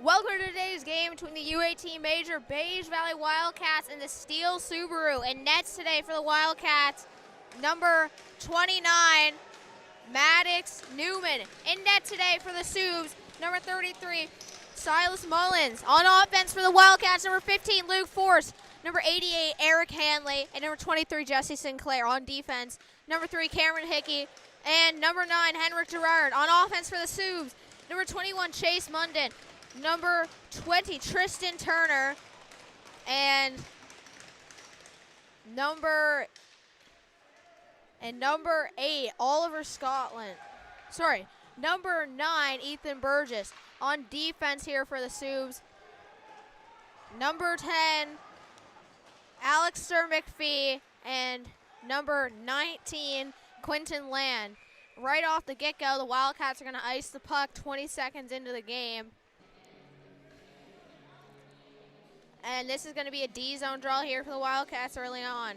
Welcome to today's game between the U18 Major Beige Valley Wildcats and the Steel Subaru. And nets today for the Wildcats, number 29, Maddox Newman. In net today for the Subs, number 33, Silas Mullins. On offense for the Wildcats, number 15, Luke Force. Number 88, Eric Hanley. And number 23, Jesse Sinclair. On defense, number 3, Cameron Hickey. And number 9, Henrik Gerard. On offense for the Subs, number 21, Chase Munden. Number 20, Tristan Turner. And number 8, Oliver Scotland. Sorry, number 9, Ethan Burgess. On defense here for the Subs, number 10, Alexander McPhee. And number 19, Quinton Land. Right off the get-go, the Wildcats are going to ice the puck 20 seconds into the game. And this is going to be a D-zone draw here for the Wildcats early on.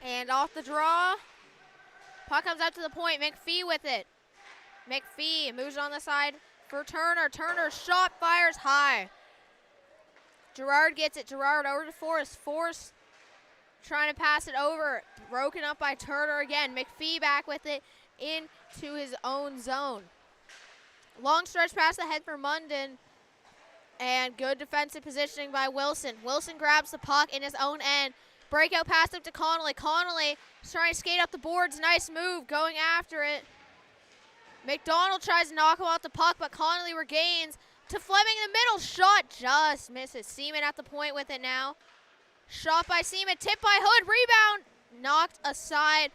And off the draw, puck comes up to the point. McPhee with it. McPhee moves on the side for Turner. Turner's shot fires high. Gerard gets it. Gerard over to Forrest. Forrest trying to pass it over. Broken up by Turner again. McPhee back with it into his own zone. Long stretch pass ahead for Munden. And good defensive positioning by Wilson. Wilson grabs the puck in his own end. Breakout pass up to Connolly. Connolly is trying to skate up the boards. Nice move going after it. McDonald tries to knock him off the puck, but Connolly regains to Fleming in the middle. Shot just misses. Seaman at the point with it now. Shot by Seaman, tipped by Hood, rebound, knocked aside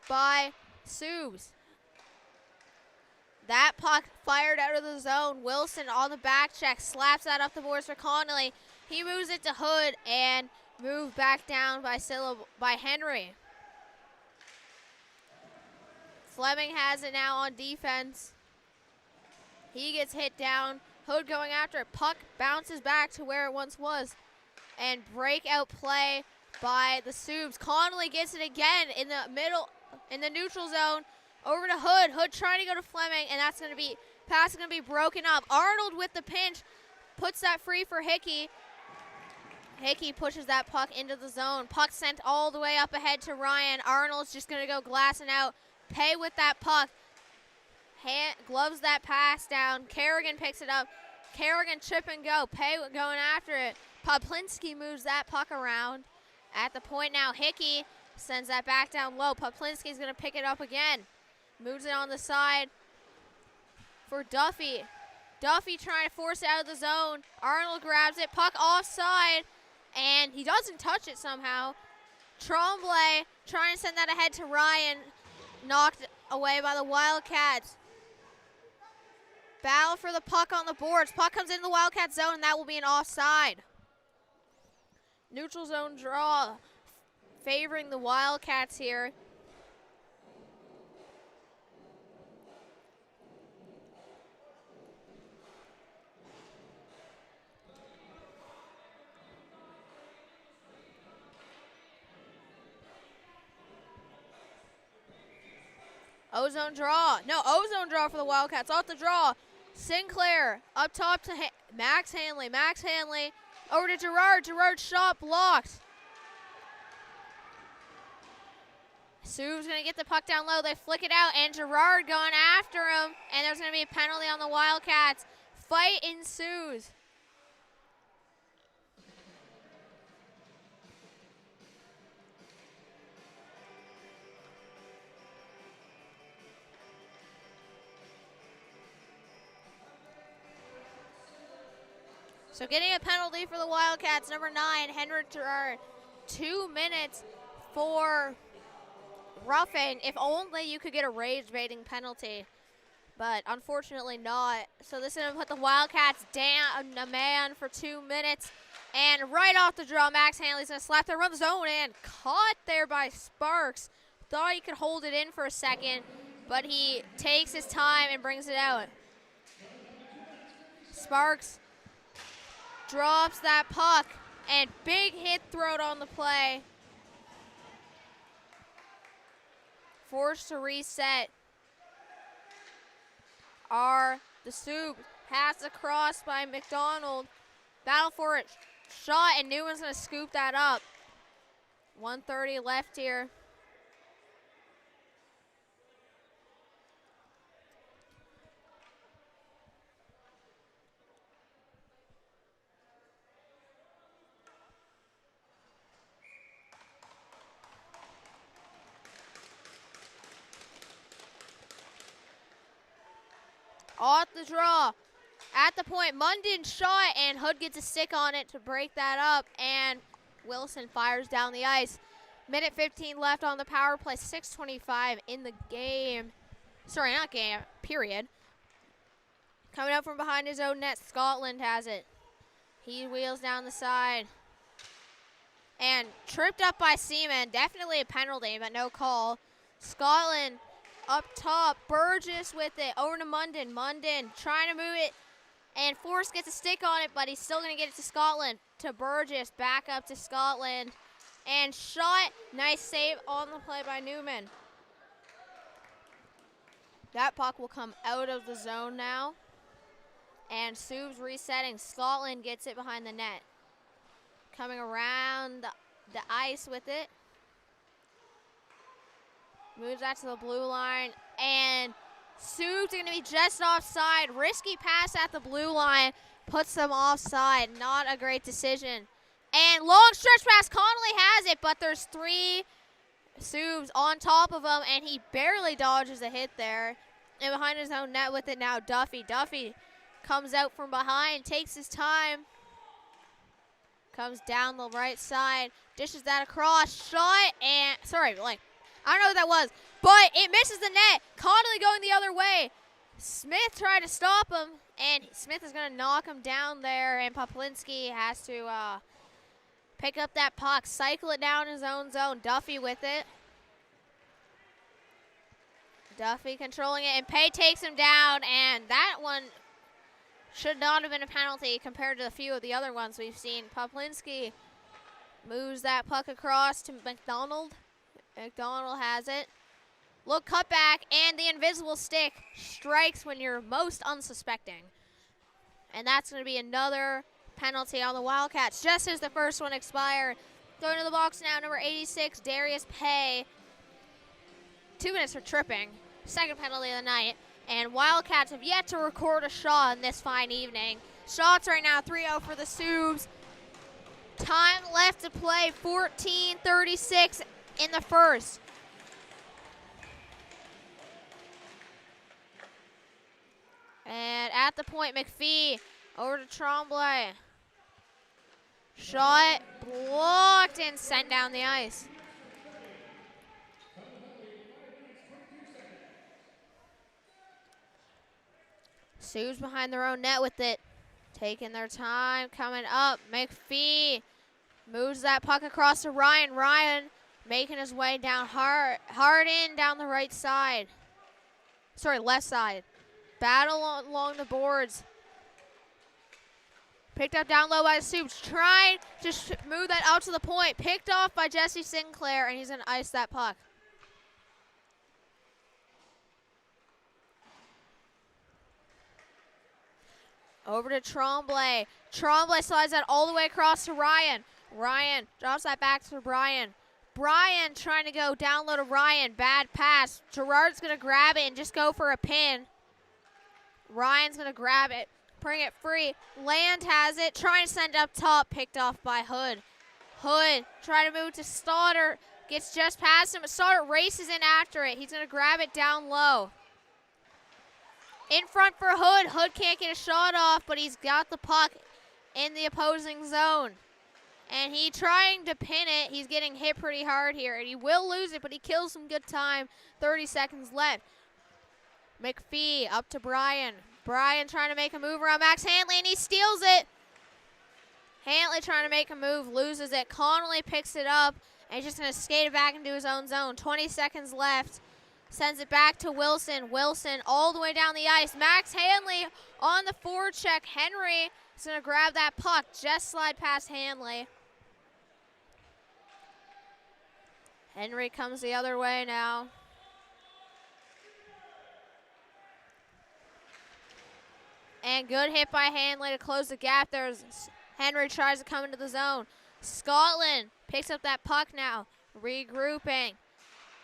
by Subs. That puck fired out of the zone. Wilson on the back check, slaps that up the boards for Connolly. He moves it to Hood and moved back down by Henry. Fleming has it now on defense. He gets hit down. Hood going after it. Puck bounces back to where it once was. And breakout play by the Subs. Connolly gets it again in the middle, in the neutral zone, over to Hood. Hood trying to go to Fleming, and that's going to be, pass is going to be broken up. Arnold with the pinch, puts that free for Hickey. Hickey pushes that puck into the zone. Puck sent all the way up ahead to Ryan. Arnold's just going to go glassing out. Pay with that puck. Gloves that pass down. Kerrigan picks it up. Kerrigan chip and go. Pay going after it. Poplinski moves that puck around. At the point now, Hickey sends that back down low. Poplinski's going to pick it up again. Moves it on the side for Duffy. Duffy trying to force it out of the zone. Arnold grabs it. Puck offside. And he doesn't touch it somehow. Tremblay trying to send that ahead to Ryan. Knocked away by the Wildcats. Battle for the puck on the boards. Puck comes in the Wildcat zone, and that will be an offside. Neutral zone draw favoring the Wildcats here. Ozone draw. No, ozone draw for the Wildcats. Off the draw. Sinclair up top to Max Hanley. Max Hanley over to Gerard. Gerard's shot blocked. Sue's going to get the puck down low. They flick it out, and Gerard going after him. And there's going to be a penalty on the Wildcats. Fight ensues. So getting a penalty for the Wildcats, number 9, Henrik Gerard. 2 minutes for roughing. If only you could get a rage-baiting penalty, but unfortunately not. So this is going to put the Wildcats down a man for 2 minutes. And right off the draw, Max Hanley's going to slap their run zone and caught there by Sparks. Thought he could hold it in for a second, but he takes his time and brings it out. Sparks drops that puck, And big hit thrown on the play. Forced to reset are the Soup. Pass across by McDonald. Battle for it. Shot, and Newman's going to scoop that up. 1:30 left here. Off the draw. At the point, Munden shot, and Hood gets a stick on it to break that up, and Wilson fires down the ice. Minute 15 left on the power play, 6:25 in the game. Sorry, not game, period. Coming up from behind his own net, Scotland has it. He wheels down the side. And tripped up by Seaman. Definitely a penalty, but no call. Scotland up top. Burgess with it. Over to Munden. Munden trying to move it. And Forrest gets a stick on it, but he's still going to get it to Scotland. To Burgess. Back up to Scotland. And shot. Nice save on the play by Newman. That puck will come out of the zone now. And Sub's resetting. Scotland gets it behind the net. Coming around the ice with it. Moves that to the blue line. And Sub's going to be just offside. Risky pass at the blue line. Puts them offside. Not a great decision. And long stretch pass. Connolly has it, but there's three Subs on top of him, and he barely dodges a hit there. And behind his own net with it now, Duffy. Duffy comes out from behind, takes his time. Comes down the right side, dishes that across, shot, and, sorry, like, I don't know what that was, but it misses the net. Connolly going the other way. Smith tried to stop him, and Smith is going to knock him down there, and Poplinski has to pick up that puck, cycle it down his own zone. Duffy with it. Duffy controlling it, and Pay takes him down, and that one should not have been a penalty compared to a few of the other ones we've seen. Poplinski moves that puck across to McDonald. McDonald has it. Look, cut back, and the invisible stick strikes when you're most unsuspecting. And that's going to be another penalty on the Wildcats, just as the first one expired. Going to the box now, number 86, Darius Pay. 2 minutes for tripping. Second penalty of the night. And Wildcats have yet to record a shot on this fine evening. Shots right now, 3-0 for the Subs. Time left to play, 14:36 in the first. And at the point, McPhee over to Tremblay. Shot blocked and sent down the ice. Sue's behind their own net with it. Taking their time, coming up. McPhee moves that puck across to Ryan. Ryan making his way down hard in down the right side. Sorry, left side. Battle along the boards. Picked up down low by the Supes. Trying to move that out to the point. Picked off by Jesse Sinclair, and he's going to ice that puck. Over to Tremblay. Tremblay slides that all the way across to Ryan. Ryan drops that back to Brian. Brian trying to go down low to Ryan. Bad pass. Gerard's going to grab it and just go for a pin. Ryan's going to grab it. Bring it free. Land has it. Trying to send it up top. Picked off by Hood. Hood trying to move to Stoddard. Gets just past him. Stoddard races in after it. He's going to grab it down low. In front for Hood. Hood can't get a shot off, but he's got the puck in the opposing zone. And he trying to pin it. He's getting hit pretty hard here, and he will lose it, but he kills some good time. 30 seconds left. McPhee up to Brian. Brian trying to make a move around Max Hanley, and he steals it. Hanley trying to make a move, loses it. Connolly picks it up, and he's just going to skate it back into his own zone. 20 seconds left. Sends it back to Wilson. Wilson all the way down the ice. Max Hanley on the forecheck. Henry is going to grab that puck. Just slide past Hanley. Henry comes the other way now. And good hit by Hanley to close the gap. There's Henry tries to come into the zone. Scotland picks up that puck now. Regrouping.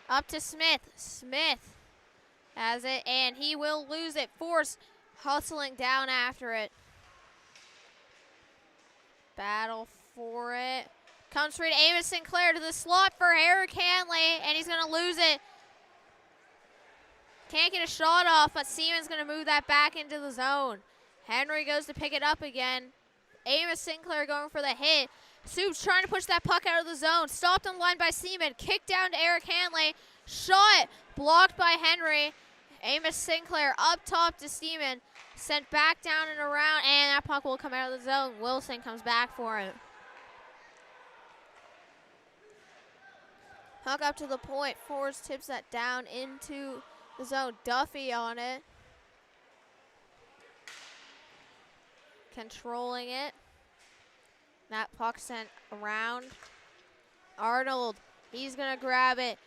Up to Smith. Smith has it, and he will lose it. Force hustling down after it. Battle for it. Comes free to Amos Sinclair to the slot for Eric Hanley, and he's going to lose it. Can't get a shot off, but Seaman's going to move that back into the zone. Henry goes to pick it up again. Amos Sinclair going for the hit. Soup's trying to push that puck out of the zone. Stopped on the line by Seaman. Kicked down to Eric Hanley. Shot blocked by Henry. Amos Sinclair up top to Seaman. Sent back down and around, and that puck will come out of the zone. Wilson comes back for it. Puck up to the point. Forwards tips that down into the zone. Duffy on it. Controlling it. That puck sent around. Arnold, he's going to grab it.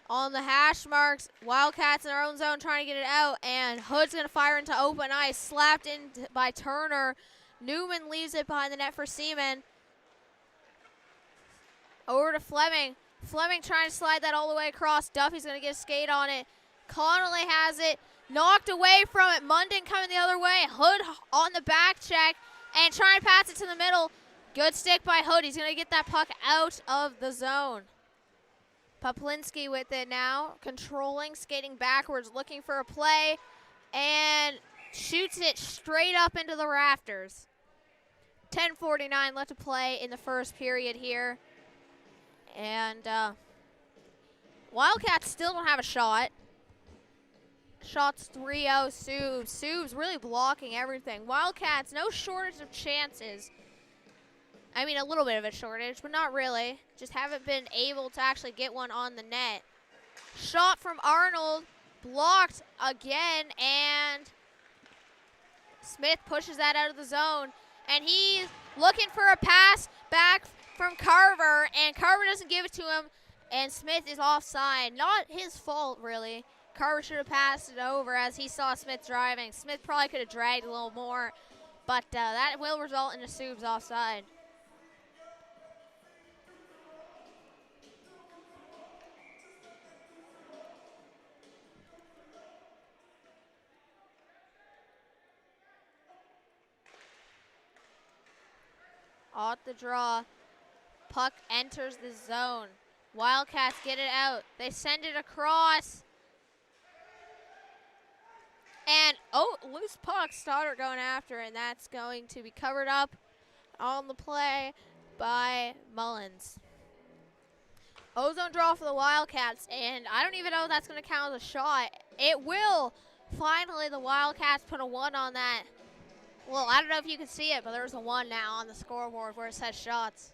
On the hash marks, Wildcats in their own zone trying to get it out, and Hood's going to fire into open ice. Slapped in by Turner. Newman leaves it behind the net for Seaman. Over to Fleming. Fleming trying to slide that all the way across. Duffy's going to get a skate on it. Connolly has it. Knocked away from it. Munden coming the other way. Hood on the back check and trying to pass it to the middle. Good stick by Hood. He's going to get that puck out of the zone. Poplinski with it now. Controlling, skating backwards, looking for a play, and shoots it straight up into the rafters. 10:49 left to play in the first period here. And Wildcats still don't have a shot. Shots 3-0 Subs. Subs really blocking everything. Wildcats, no shortage of chances. I mean, a little bit of a shortage, but not really. Just haven't been able to actually get one on the net. Shot from Arnold, blocked again, and Smith pushes that out of the zone. And he's looking for a pass back from Carver, and Carver doesn't give it to him, and Smith is offside. Not his fault, really. Carver should have passed it over as he saw Smith driving. Smith probably could have dragged a little more, but that will result in a Subs offside. Off the draw. Puck enters the zone. Wildcats get it out. They send it across. And, loose puck. Stoddard going after, and that's going to be covered up on the play by Mullins. Ozone draw for the Wildcats, and I don't even know if that's going to count as a shot. It will. Finally, the Wildcats put a 1 on that. Well, I don't know if you can see it, but there's a 1 now on the scoreboard where it says shots.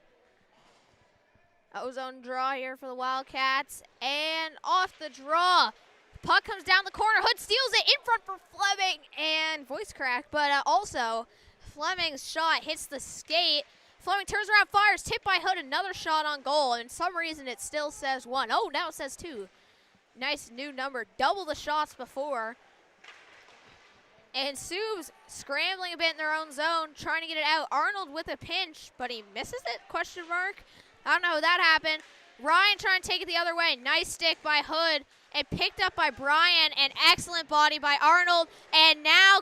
Ozone draw here for the Wildcats, and off the draw. Puck comes down the corner. Hood steals it in front for Fleming, and voice crack, but also Fleming's shot hits the skate. Fleming turns around, fires, tipped by Hood, another shot on goal, and for some reason it still says 1. Oh, now it says 2. Nice new number, double the shots before. And Subs scrambling a bit in their own zone, trying to get it out. Arnold with a pinch, but he misses it, question mark. I don't know how that happened. Ryan trying to take it the other way. Nice stick by Hood and picked up by Brian. An excellent body by Arnold. And now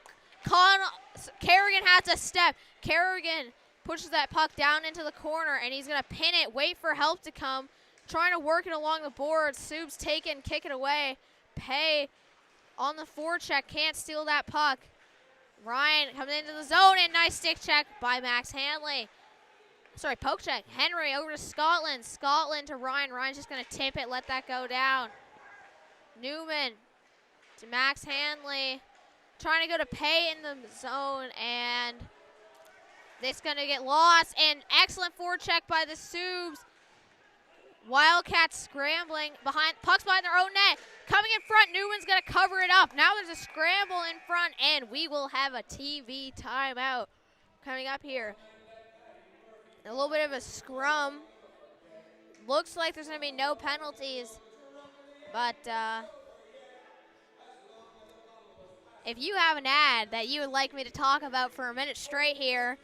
Kerrigan has to step. Kerrigan pushes that puck down into the corner, and he's going to pin it, wait for help to come. Trying to work it along the boards. Subs take it and kick it away. Pay on the forecheck, can't steal that puck. Ryan coming into the zone, and nice stick check by Max Hanley. Sorry, poke check. Henry over to Scotland. Scotland to Ryan. Ryan's just going to tip it, let that go down. Newman to Max Hanley. Trying to go to Pay in the zone, and it's going to get lost. And excellent forecheck by the Subs. Wildcats scrambling behind, pucks behind their own net. Coming in front, Newman's going to cover it up. Now there's a scramble in front, and we will have a TV timeout coming up here. A little bit of a scrum Looks like there's going to be no penalties. But if you have an ad that you would like me to talk about for a minute straight here,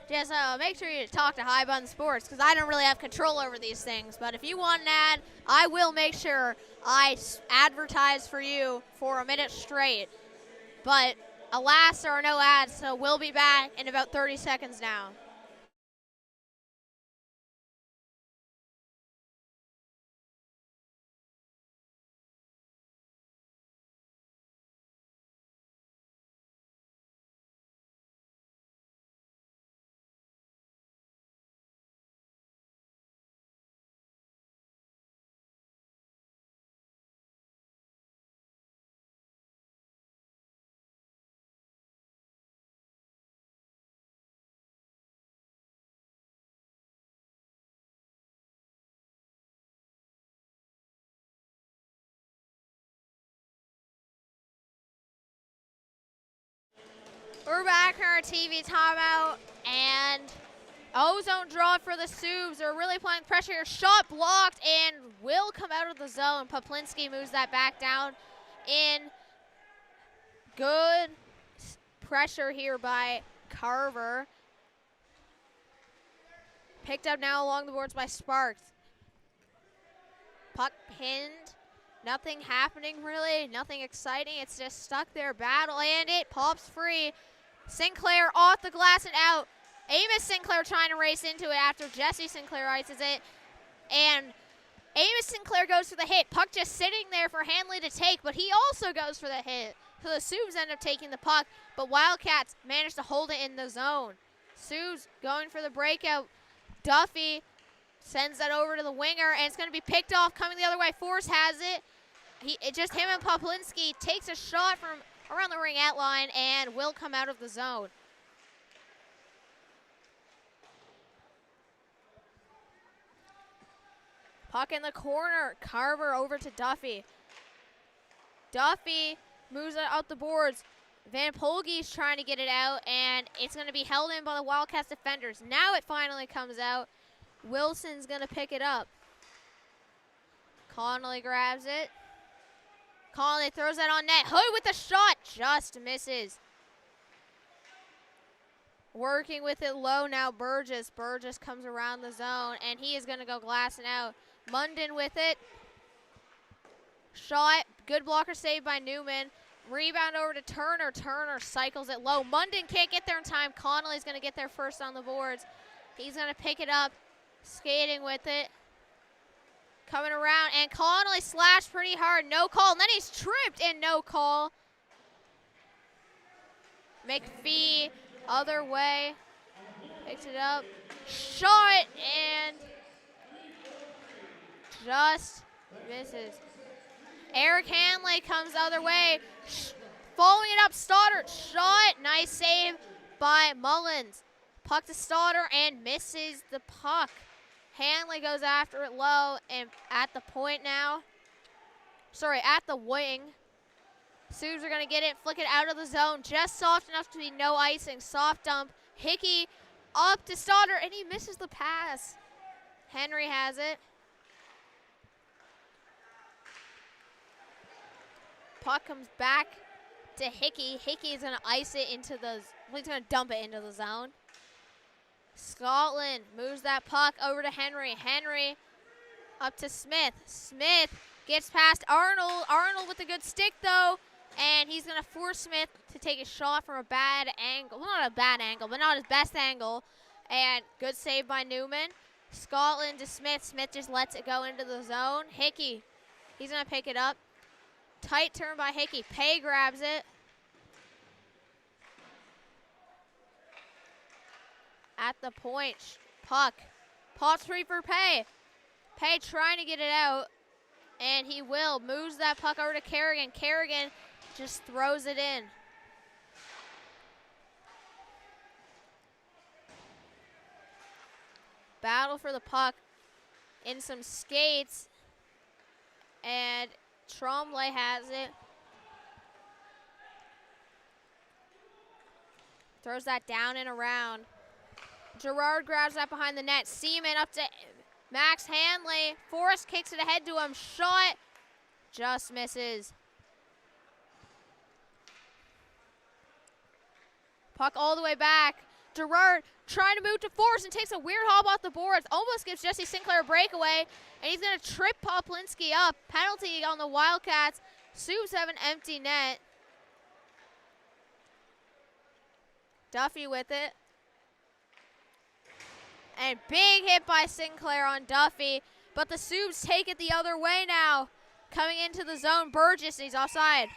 just make sure you talk to High Bun Sports, because I don't really have control over these things. But if you want an ad, I will make sure I advertise for you for a minute straight. But alas, there are no ads, so we'll be back in about 30 seconds now. We're back in our TV timeout, and Ozone draw for the Subs. They're really playing pressure here. Shot blocked and will come out of the zone. Poplinski moves that back down in. Good pressure here by Carver. Picked up now along the boards by Sparks. Puck pinned. Nothing happening really. Nothing exciting. It's just stuck there. Battle, and it pops free. Sinclair off the glass and out. Amos Sinclair trying to race into it after Jesse Sinclair ices it. And Amos Sinclair goes for the hit. Puck just sitting there for Hanley to take, but he also goes for the hit. So the Subs end up taking the puck, but Wildcats managed to hold it in the zone. Subs going for the breakout. Duffy sends that over to the winger, and it's going to be picked off coming the other way. Force has it. Just him and Poplinski takes a shot from around the ringette line and will come out of the zone. Puck in the corner. Carver over to Duffy. Duffy moves it out the boards. Van Polge's trying to get it out, and it's going to be held in by the Wildcats defenders. Now it finally comes out. Wilson's going to pick it up. Connolly grabs it. Connolly throws that on net. Hood with the shot. Just misses. Working with it low now, Burgess. Burgess comes around the zone, and he is going to go glassing out. Munden with it. Shot. Good blocker save by Newman. Rebound over to Turner. Turner cycles it low. Munden can't get there in time. Connolly's going to get there first on the boards. He's going to pick it up. Skating with it. Coming around, and Connolly slashed pretty hard. No call. And then he's tripped, and no call. McPhee, other way. Picks it up. Shot, and just misses. Eric Hanley comes the other way. Following it up, Stoddard. Shot. Nice save by Mullins. Puck to Stoddard and misses the puck. Hanley goes after it low and at the point now. Sorry, at the wing. Subs are going to get it, flick it out of the zone. Just soft enough to be no icing. Soft dump. Hickey up to Stoddard, and he misses the pass. Henry has it. Puck comes back to Hickey. Hickey is going to ice it into the, he's going to dump it into the zone. Scotland moves that puck over to Henry. Henry up to Smith. Smith gets past Arnold. Arnold with a good stick, though, and he's going to force Smith to take a shot from a bad angle. Well, not a bad angle, but not his best angle. And good save by Newman. Scotland to Smith. Smith just lets it go into the zone. Hickey, he's going to pick it up. Tight turn by Hickey. Pay grabs it. At the point, puck. Pops free for Pay. Pay trying to get it out, and he will. Moves that puck over to Kerrigan. Kerrigan just throws it in. Battle for the puck in some skates, and Trombley has it. Throws that down and around. Gerard grabs that behind the net. Seaman up to Max Hanley. Forrest kicks it ahead to him. Shot. Just misses. Puck all the way back. Gerard trying to move to Forrest and takes a weird hop off the boards. Almost gives Jesse Sinclair a breakaway. And he's going to trip Poplinski up. Penalty on the Wildcats. Subs have an empty net. Duffy with it. And big hit by Sinclair on Duffy. But the Subs take it the other way now. Coming into the zone, Burgess, and he's offside.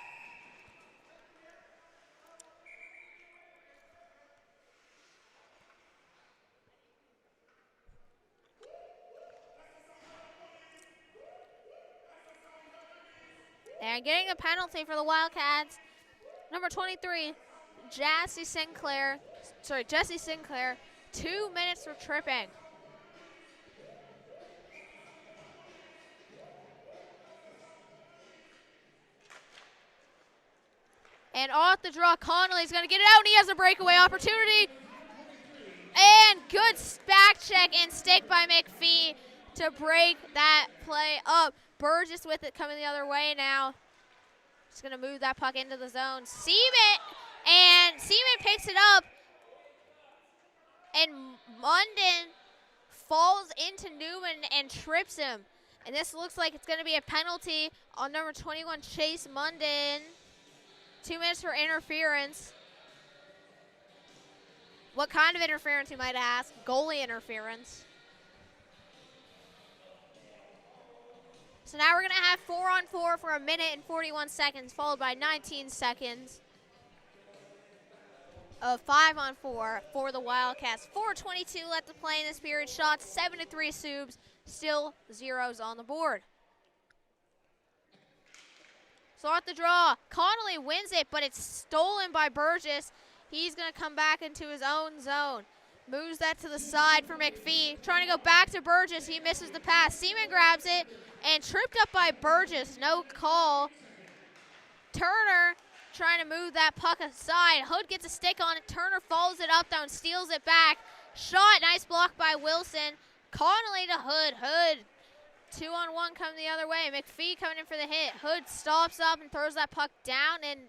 And getting a penalty for the Wildcats. Number 23, Jesse Sinclair. 2 minutes for tripping. And off the draw, Connolly's going to get it out, and he has a breakaway opportunity. And good back check and stick by McPhee to break that play up. Burgess with it coming the other way now. Just going to move that puck into the zone. Seaman picks it up. And Munden falls into Newman and trips him. And this looks like it's going to be a penalty on number 21, Chase Munden. 2 minutes for interference. What kind of interference, you might ask? Goalie interference. So now we're going to have 4-on-4 for 1 minute and 41 seconds, followed by 19 seconds of 5-on-4 for the Wildcats. 4:22 left to play in this period. Shots 7-3 Subs, still zeros on the board. So off the draw, Connolly wins it, but it's stolen by Burgess. He's going to come back into his own zone. Moves that to the side for McPhee. Trying to go back to Burgess. He misses the pass. Seaman grabs it and tripped up by Burgess. No call. Turner trying to move that puck aside. Hood gets a stick on it. Turner follows it up, though, and steals it back. Shot. Nice block by Wilson. Connolly to Hood. Hood. 2-on-1 coming the other way. McPhee coming in for the hit. Hood stops up and throws that puck down, and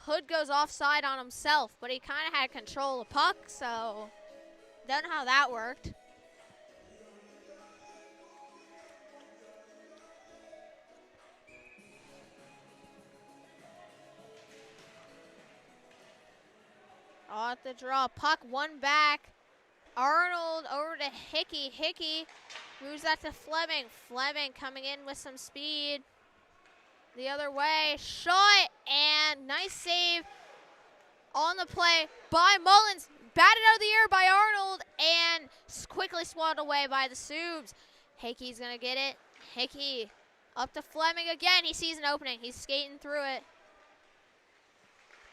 Hood goes offside on himself, but he kind of had control of the puck, so don't know how that worked. Off the draw, puck one back. Arnold over to Hickey. Hickey moves that to Fleming. Fleming coming in with some speed. The other way, shot, and nice save on the play by Mullins. Batted out of the air by Arnold, and quickly swatted away by the Subs. Hickey's going to get it. Hickey up to Fleming again. He sees an opening. He's skating through it.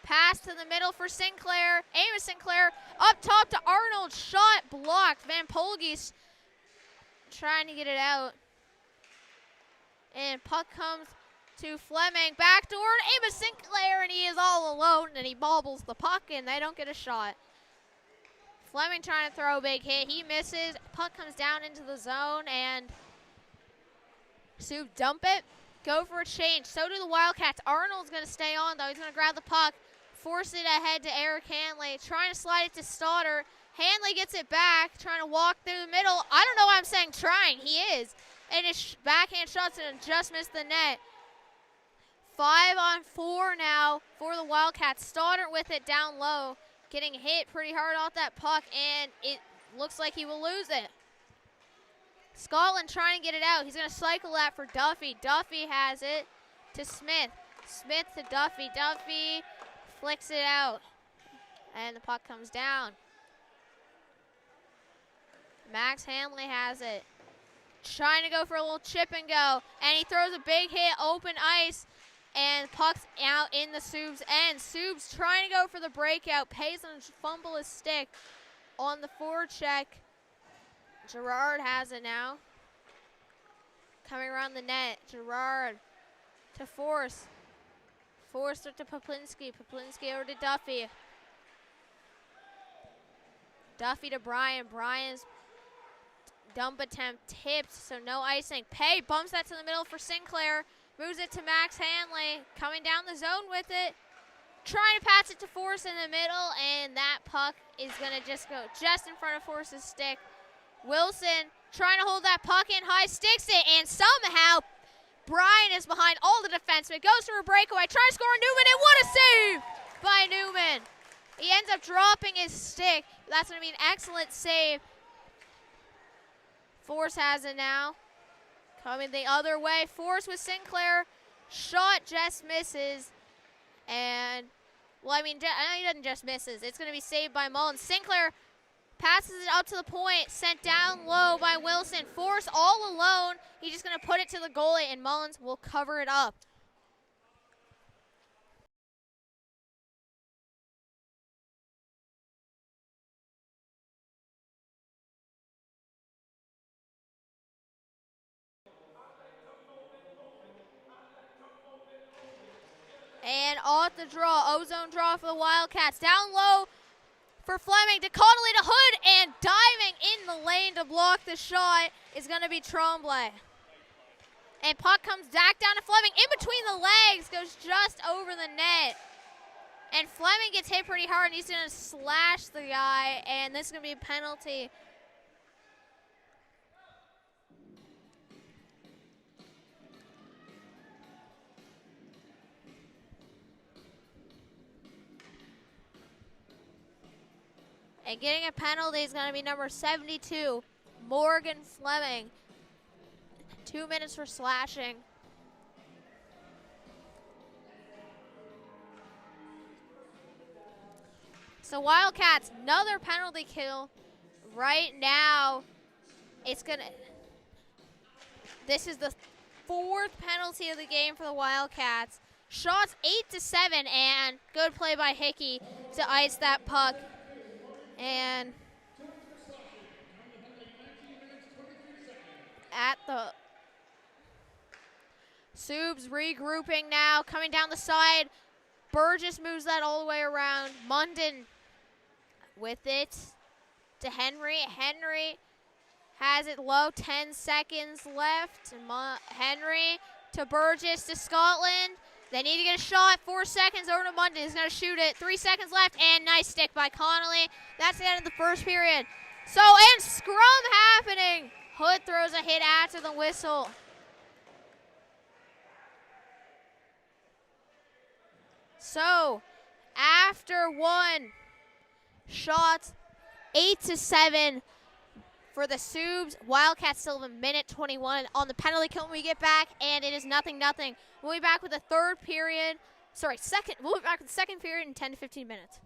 Pass to the middle for Sinclair. Amos Sinclair up top to Arnold. Shot blocked. Van Polge's trying to get it out. And puck comes to Fleming. Backdoor to Amos Sinclair, and he is all alone, and he bobbles the puck, and they don't get a shot. Fleming trying to throw a big hit. He misses. Puck comes down into the zone, and Sioux dump it. Go for a change. So do the Wildcats. Arnold's going to stay on, though. He's going to grab the puck. Force it ahead to Eric Hanley. Trying to slide it to Stoddard. Hanley gets it back. Trying to walk through the middle. I don't know why I'm saying trying. He is. And his backhand shots and just missed the net. 5-on-4 now for the Wildcats. Stoddard with it down low. Getting hit pretty hard off that puck, and it looks like he will lose it. Scotland trying to get it out. He's going to cycle that for Duffy. Duffy has it to Smith. Smith to Duffy. Duffy flicks it out, and the puck comes down. Max Hanley has it. Trying to go for a little chip and go, and he throws a big hit, open ice, and puck's out in the Subs' end. Subs trying to go for the breakout. Payson fumble his stick on the forecheck. Gerard has it now. Coming around the net. Gerard to Force. Force to Poplinski. Poplinski over to Duffy. Duffy to Brian. Brian's dump attempt tipped, so no icing. Pay bumps that to the middle for Sinclair. Moves it to Max Hanley. Coming down the zone with it. Trying to pass it to Force in the middle, and that puck is going to just go just in front of Force's stick. Wilson trying to hold that puck in high, sticks it, and somehow Brian is behind all the defensemen. Goes for a breakaway, tries to score on Newman, and what a save by Newman. He ends up dropping his stick. That's going to be an excellent save. Force has it now. Coming the other way. Force with Sinclair. Shot just misses. And, well, I mean, he doesn't just misses. It's going to be saved by Mullins. Sinclair passes it up to the point. Sent down low by Wilson. Force all alone. He's just going to put it to the goalie, and Mullins will cover it up. And off the draw, ozone draw for the Wildcats. Down low for Fleming to Connolly to Hood, and diving in the lane to block the shot is going to be Tremblay. And puck comes back down to Fleming. In between the legs, goes just over the net. And Fleming gets hit pretty hard, and he's going to slash the guy, and this is going to be a penalty. And getting a penalty is going to be number 72, Morgan Fleming. 2 minutes for slashing. So Wildcats, another penalty kill. Right now, it's going to... This is the 4th penalty of the game for the Wildcats. Shots 8-7, and good play by Hickey to ice that puck. And at the Subs regrouping now, coming down the side. Burgess moves that all the way around. Munden with it to Henry. Henry has it low, 10 seconds left. Henry to Burgess to Scotland. They need to get a shot, 4 seconds over to Munden. He's going to shoot it, 3 seconds left, and nice stick by Connolly. That's the end of the first period. So, and scrum happening. Hood throws a hit after the whistle. So, after one, shots 8-7 for the Subs. Wildcats still have a minute 21 on the penalty kill when we get back, and it is 0-0. We'll be back with the we'll be back with the second period in 10 to 15 minutes.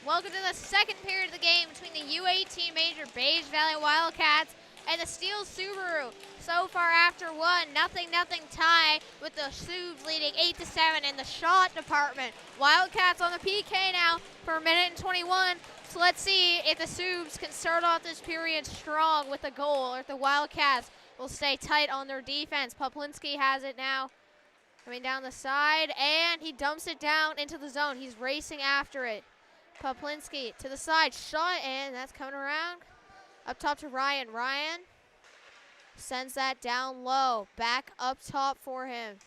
Welcome to the second period of the game between the U18 Major Beige Valley Wildcats and the Steel Subaru. So far after one, nothing tie with the Subs leading 8-7 in the shot department. Wildcats on the PK now for a minute and 21. So let's see if the Subs can start off this period strong with a goal, or if the Wildcats will stay tight on their defense. Poplinski has it now. Coming down the side, and he dumps it down into the zone. He's racing after it. Poplinski to the side, shot, and that's coming around. Up top to Ryan. Ryan sends that down low. Back up top for him.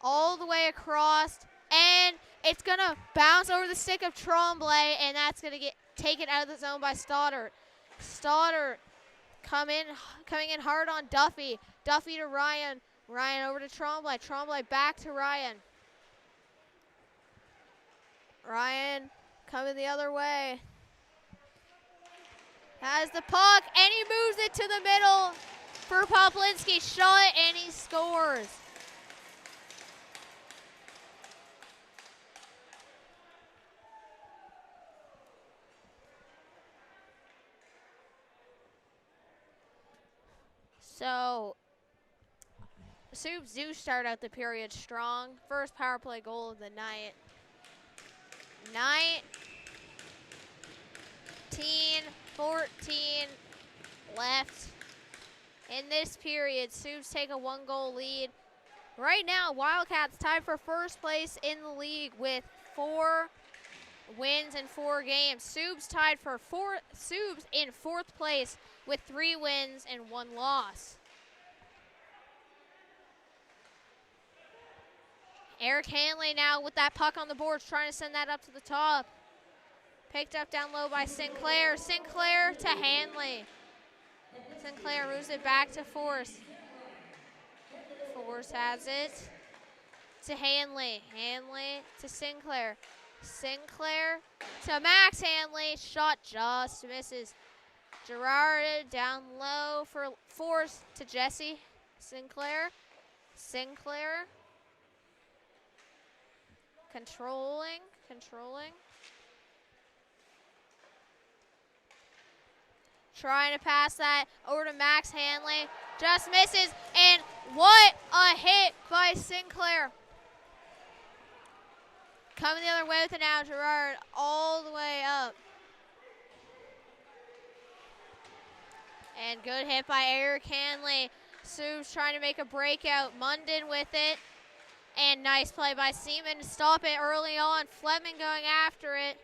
All the way across, and it's going to bounce over the stick of Tremblay, and that's going to get taken out of the zone by Stoddard. Stoddard coming in hard on Duffy. Duffy to Ryan. Ryan over to Tremblay. Tremblay back to Ryan. Ryan coming the other way. Has the puck, and he moves it to the middle for Poplinski. Shot, and he scores. So, Subs do start out the period strong. First power play goal of the night. 19-14 left in this period. Subs take a 1-goal lead. Right now, Wildcats tied for first place in the league with 4 wins in 4 games. Subs tied for Subs in 4th place with 3 wins and 1 loss. Eric Hanley now with that puck on the boards, trying to send that up to the top. Picked up down low by Sinclair. Sinclair to Hanley. Sinclair moves it back to Force. Force has it to Hanley. Hanley to Sinclair. Sinclair to Max Hanley. Shot just misses. Gerard down low for Force to Jesse. Sinclair. Sinclair. Controlling. Trying to pass that over to Max Hanley. Just misses, and what a hit by Sinclair. Coming the other way with it now, Gerard all the way up. And good hit by Eric Hanley. Subs trying to make a breakout. Munden with it. And nice play by Seaman to stop it early on. Fleming going after it.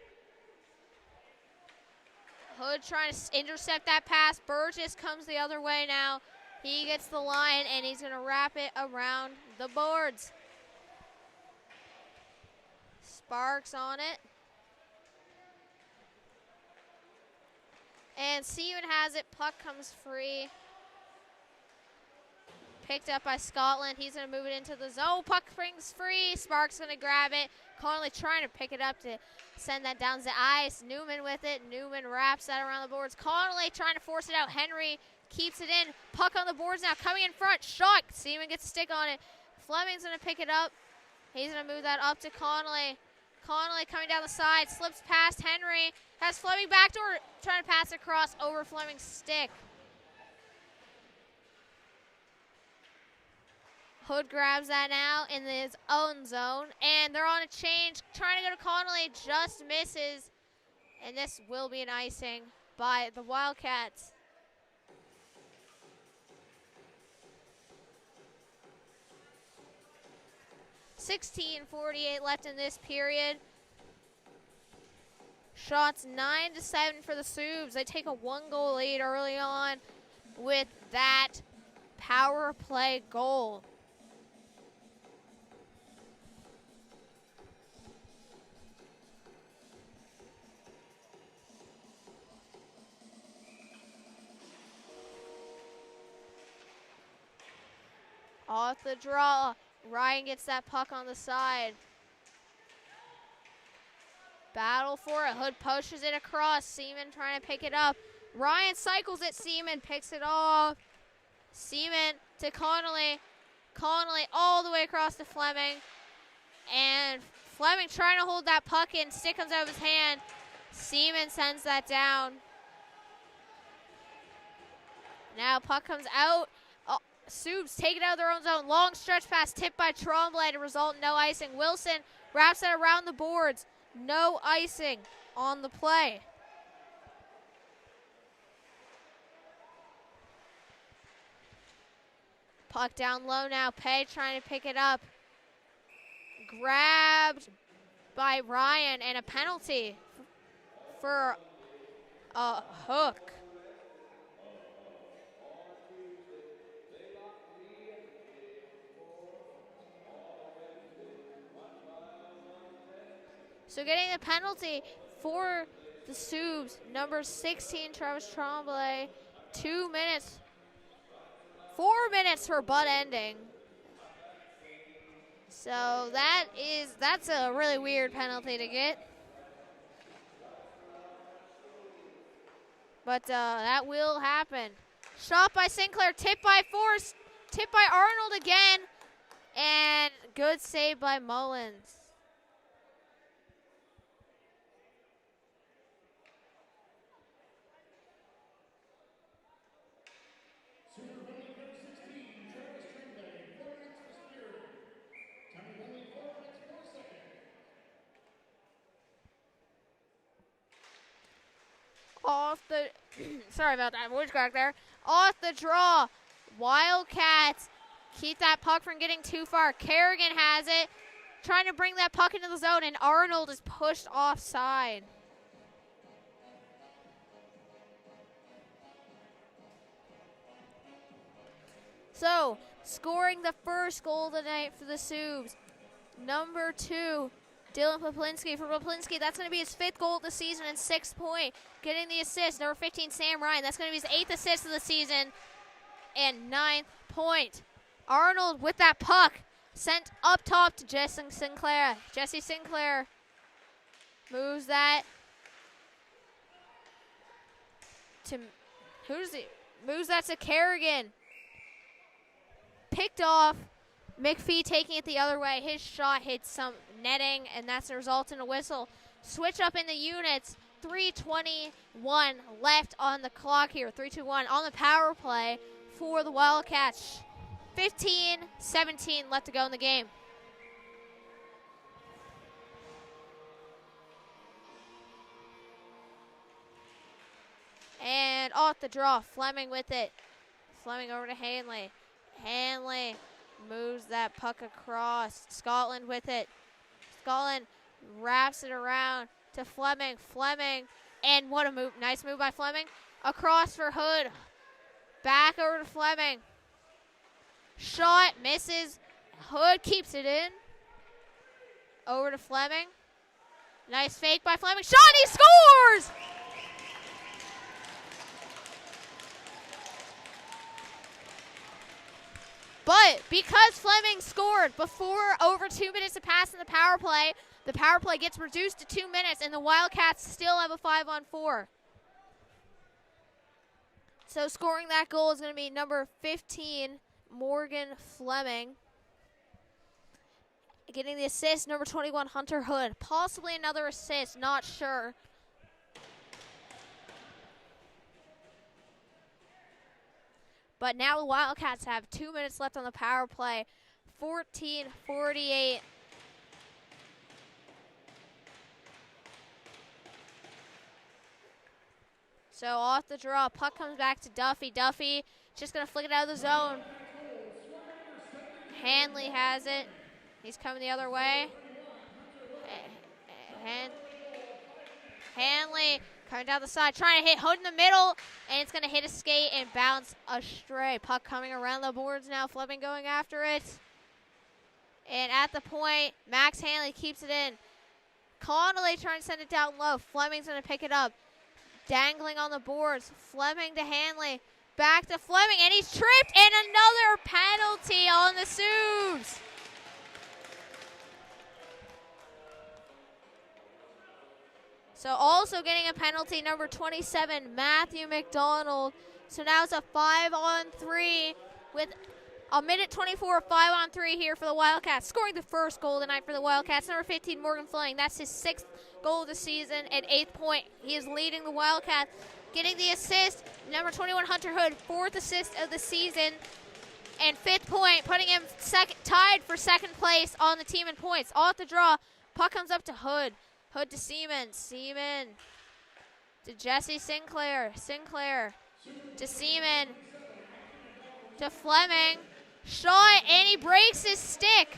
Hood trying to intercept that pass. Burgess comes the other way now. He gets the line, and he's going to wrap it around the boards. Sparks on it. And Seaman has it. Puck comes free. Picked up by Scotland. He's going to move it into the zone. Puck springs free. Sparks going to grab it. Connolly trying to pick it up to send that down the ice. Newman with it. Newman wraps that around the boards. Connolly trying to force it out. Henry keeps it in. Puck on the boards now. Coming in front. Shot. Seaman gets a stick on it. Fleming's going to pick it up. He's going to move that up to Connolly. Connolly coming down the side. Slips past Henry. Has Fleming backdoor. Trying to pass across over Fleming's stick. Hood grabs that now in his own zone, and they're on a change, trying to go to Connolly, just misses, and this will be an icing by the Wildcats. .48 left in this period. Shots 9-7 for the Subs. They take a 1-goal lead early on with that power play goal. Off the draw, Ryan gets that puck on the side. Battle for it. Hood pushes it across. Seaman trying to pick it up. Ryan cycles it. Seaman picks it off. Seaman to Connolly. Connolly all the way across to Fleming. And Fleming trying to hold that puck in. Stick comes out of his hand. Seaman sends that down. Now puck comes out. Oh, Subs take it out of their own zone. Long stretch pass tipped by Tremblay to result in no icing. Wilson wraps it around the boards. No icing on the play. Puck down low now. Pay trying to pick it up. Grabbed by Ryan, and a penalty for a hook. So getting the penalty for the Subs, number 16, Travis Tremblay, 2 minutes, 4 minutes for butt ending. So that's a really weird penalty to get. But that will happen. Shot by Sinclair, tipped by Force, tipped by Arnold again, and good save by Mullins. Off the, sorry about that voice crack there. Off the draw, Wildcats keep that puck from getting too far. Kerrigan has it, trying to bring that puck into the zone, and Arnold is pushed offside. So, scoring the first goal of the night for the Subs, number 2, Dylan Poplinski. For Poplinski, that's going to be his 5th goal of the season and 6th point. Getting the assist, number 15, Sam Ryan. That's going to be his 8th assist of the season and 9th point. Arnold with that puck, sent up top to Jesse Sinclair. Jesse Sinclair moves that to, moves that to Kerrigan. Picked off. McPhee taking it the other way. His shot hits some netting, and that's the result in a whistle. Switch up in the units. 3:21 left on the clock here. 3-2-1 on the power play for the Wildcats. 15-17 left to go in the game. And off the draw, Fleming with it. Fleming over to Hanley. Hanley moves that puck across. Scotland with it. Scotland wraps it around to Fleming. Fleming, and what a move. Nice move by Fleming. Across for Hood. Back over to Fleming. Shot, misses. Hood keeps it in. Over to Fleming. Nice fake by Fleming. Shot, he scores! But because Fleming scored before over 2 minutes to pass in the power play gets reduced to 2 minutes, and the Wildcats still have a 5-on-4. So scoring that goal is going to be number 15, Morgan Fleming. Getting the assist, number 21, Hunter Hood. Possibly another assist, not sure. But now the Wildcats have 2 minutes left on the power play. 14:48. So off the draw, puck comes back to Duffy. Duffy just going to flick it out of the zone. Hanley has it. He's coming the other way. Hanley coming down the side, trying to hit Hood in the middle, and it's going to hit a skate and bounce astray. Puck coming around the boards now. Fleming going after it. And at the point, Max Hanley keeps it in. Connolly trying to send it down low. Fleming's going to pick it up. Dangling on the boards. Fleming to Hanley. Back to Fleming, and he's tripped, and another penalty on the Subs. So also getting a penalty, number 27, Matthew McDonald. So now it's a 5-on-3 with A minute 24, 5-on-3 here for the Wildcats. Scoring the first goal tonight for the Wildcats. Number 15, Morgan Fleming. That's his 6th goal of the season and 8th point. He is leading the Wildcats. Getting the assist, number 21, Hunter Hood. 4th assist of the season and 5th point, putting him tied for 2nd place on the team in points. Off the draw, puck comes up to Hood. Hood to Seaman. Seaman to Jesse Sinclair. Sinclair to Seaman to Fleming. Shot, and he breaks his stick.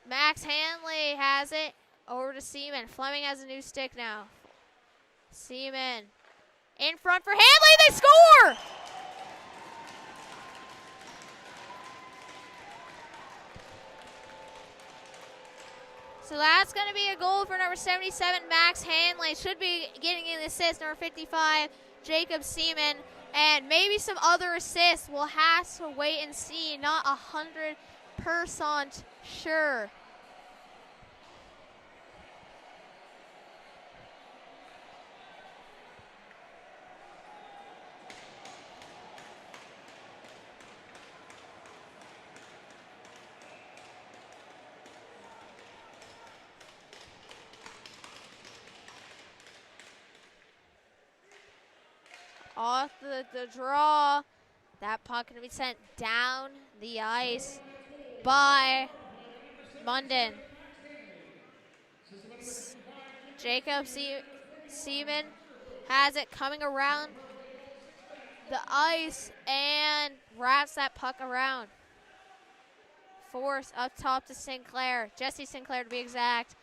Max Hanley has it over to Seaman. Fleming has a new stick now. Seaman in front for Hanley. They score! So that's going to be a goal for number 77, Max Hanley. Should be getting an assist, number 55, Jacob Seaman. And maybe some other assists. We'll have to wait and see. Not 100% sure. Off the draw. That puck going to be sent down the ice by Munden. Jacob Seaman has it coming around the ice and wraps that puck around. Force up top to Sinclair. Jesse Sinclair to be exact.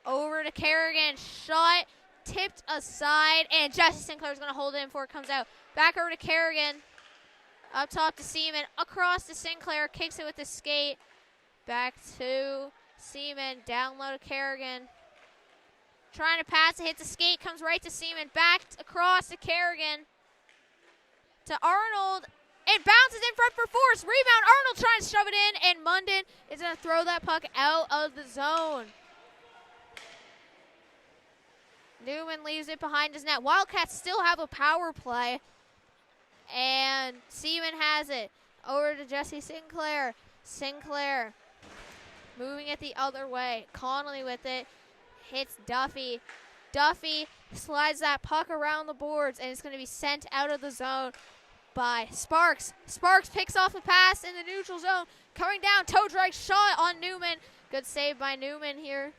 Over to Kerrigan. Shot. Tipped aside, and Jesse Sinclair is going to hold it in before it comes out. Back over to Kerrigan. Up top to Seaman. Across to Sinclair. Kicks it with the skate. Back to Seaman. Down low to Kerrigan. Trying to pass it. Hits the skate. Comes right to Seaman. Back across to Kerrigan. To Arnold. It bounces in front for force. Rebound. Arnold trying to shove it in, and Munden is going to throw that puck out of the zone. Newman leaves it behind his net. Wildcats still have a power play. And Seaman has it. Over to Jesse Sinclair. Sinclair moving it the other way. Connolly with it. Hits Duffy. Duffy slides that puck around the boards, and it's going to be sent out of the zone by Sparks. Sparks picks off the pass in the neutral zone. Coming down, toe drag shot on Newman. Good save by Newman here.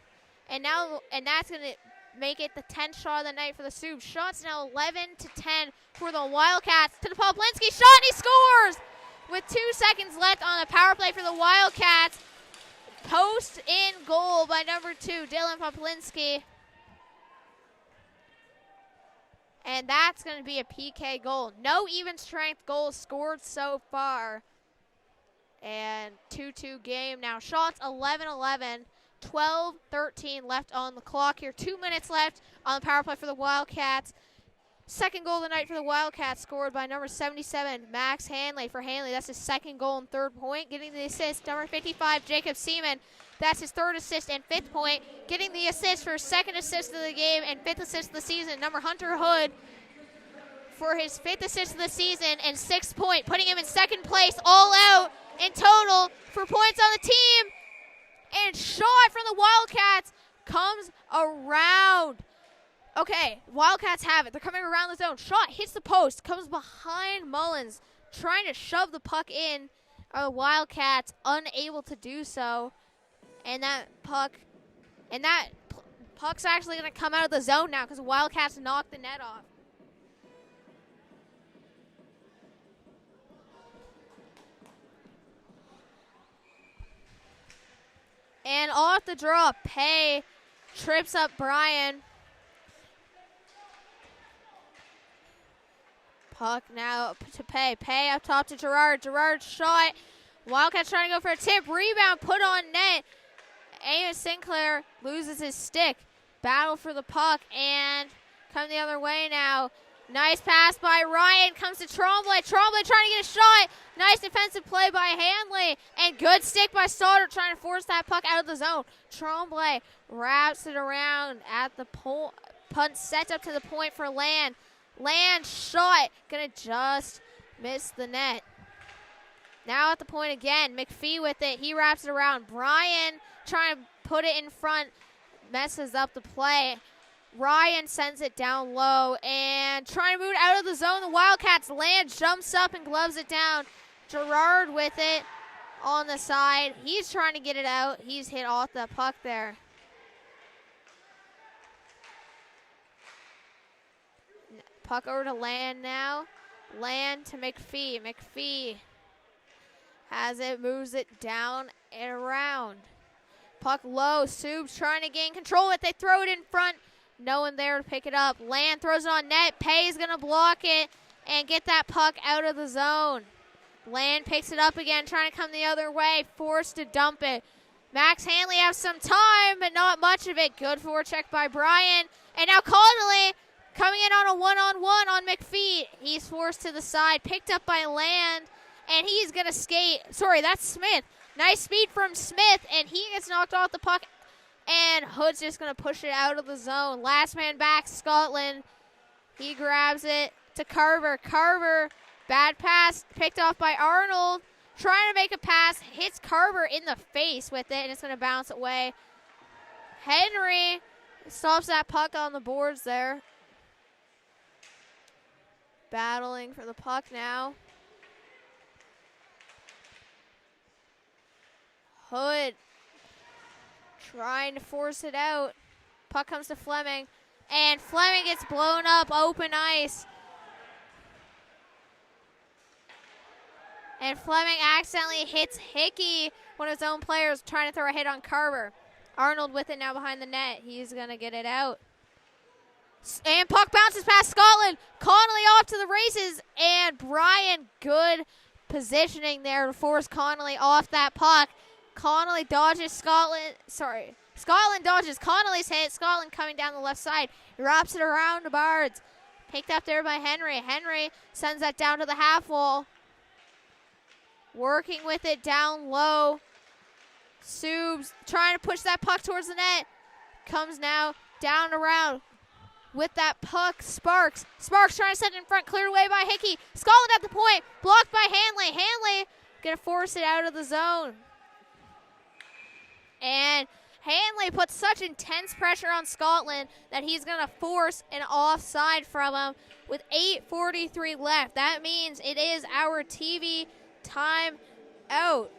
And that's going to make it the 10th shot of the night for the Subs. Shots now 11-10 for the Wildcats. To the Poplinski shot, and he scores! With 2 seconds left on the power play for the Wildcats. Post in goal by number 2, Dylan Poplinski. And that's going to be a PK goal. No even strength goals scored so far. And 2-2 game now. Shots 11-11. 12-13 left on the clock here. 2 minutes left on the power play for the Wildcats. Second goal of the night for the Wildcats, scored by number 77, Max Hanley. For Hanley, that's his 2nd goal and 3rd point. Getting the assist, number 55, Jacob Seaman. That's his 3rd assist and 5th point. Getting the assist for his 2nd assist of the game and 5th assist of the season, number Hunter Hood. For his 5th assist of the season and 6th point, putting him in 2nd place, all out in total for points on the team. And shot from the Wildcats comes around. Okay, Wildcats have it. They're coming around the zone. Shot hits the post, comes behind Mullins, trying to shove the puck in. The Wildcats unable to do so. And puck's actually going to come out of the zone now because the Wildcats knocked the net off. And off the draw, Pay trips up Brian. Puck now to Pay. Pay up top to Gerard. Gerard shot. Wildcats trying to go for a tip. Rebound put on net. Amos Sinclair loses his stick. Battle for the puck and come the other way now. Nice pass by Ryan. Comes to Tremblay. Tremblay trying to get a shot. Nice defensive play by Hanley. And good stick by Stoddard trying to force that puck out of the zone. Tremblay wraps it around at the punt set up to the point for Land. Land shot. Gonna just miss the net. Now at the point again. McPhee with it. He wraps it around. Brian trying to put it in front. Messes up the play. Ryan sends it down low and trying to move it out of the zone. The Wildcats land, jumps up and gloves it down. Gerard with it on the side. He's trying to get it out. He's hit off the puck there. Puck over to Land now. Land to McPhee. McPhee has it, moves it down and around. Puck low. Subs trying to gain control of it. They throw it in front. No one there to pick it up. Land throws it on net. Pay's going to block it and get that puck out of the zone. Land picks it up again, trying to come the other way. Forced to dump it. Max Hanley has some time, but not much of it. Good forecheck by Brian. And now Connolly coming in on a one-on-one on McPhee. He's forced to the side, picked up by Land, and he's going to skate. Sorry, that's Smith. Nice speed from Smith, and he gets knocked off the puck. And Hood's just going to push it out of the zone. Last man back, Scotland. He grabs it to Carver. Carver, bad pass, picked off by Arnold. Trying to make a pass, hits Carver in the face with it, and it's going to bounce away. Henry stops that puck on the boards there. Battling for the puck now. Hood trying to force it out. Puck comes to Fleming. And Fleming gets blown up, open ice. And Fleming accidentally hits Hickey, one of his own players, trying to throw a hit on Carver. Arnold with it now behind the net. He's going to get it out. And puck bounces past Scotland. Connolly off to the races. And Brian, good positioning there to force Connolly off that puck. Connolly dodges Scotland. Sorry. Scotland dodges Connolly's hit. Scotland coming down the left side. He wraps it around to Bards. Picked up there by Henry. Henry sends that down to the half wall. Working with it down low. Subs trying to push that puck towards the net. Comes now down around with that puck. Sparks. Sparks trying to set it in front. Cleared away by Hickey. Scotland at the point. Blocked by Hanley. Hanley going to force it out of the zone. And Hanley puts such intense pressure on Scotland that he's going to force an offside from him with 8:43 left. That means it is our TV time out.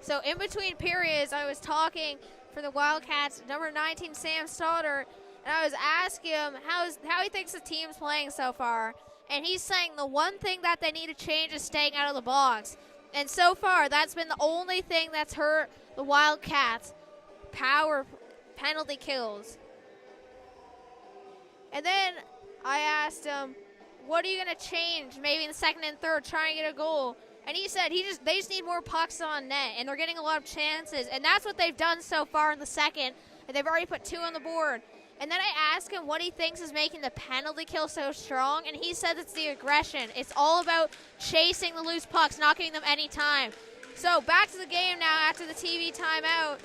So in between periods, I was talking for the Wildcats, number 19, Sam Stoddard, and I was asking him how he thinks the team's playing so far. And he's saying the one thing that they need to change is staying out of the box. And so far, that's been the only thing that's hurt the Wildcats. Power penalty kills. And then I asked him, what are you going to change maybe in the second and third, try and get a goal? And he said they just need more pucks on net, and they're getting a lot of chances. And that's what they've done so far in the second. And they've already put 2 on the board. And then I asked him what he thinks is making the penalty kill so strong, and he said it's the aggression. It's all about chasing the loose pucks, not giving them any time. So back to the game now after the TV timeout.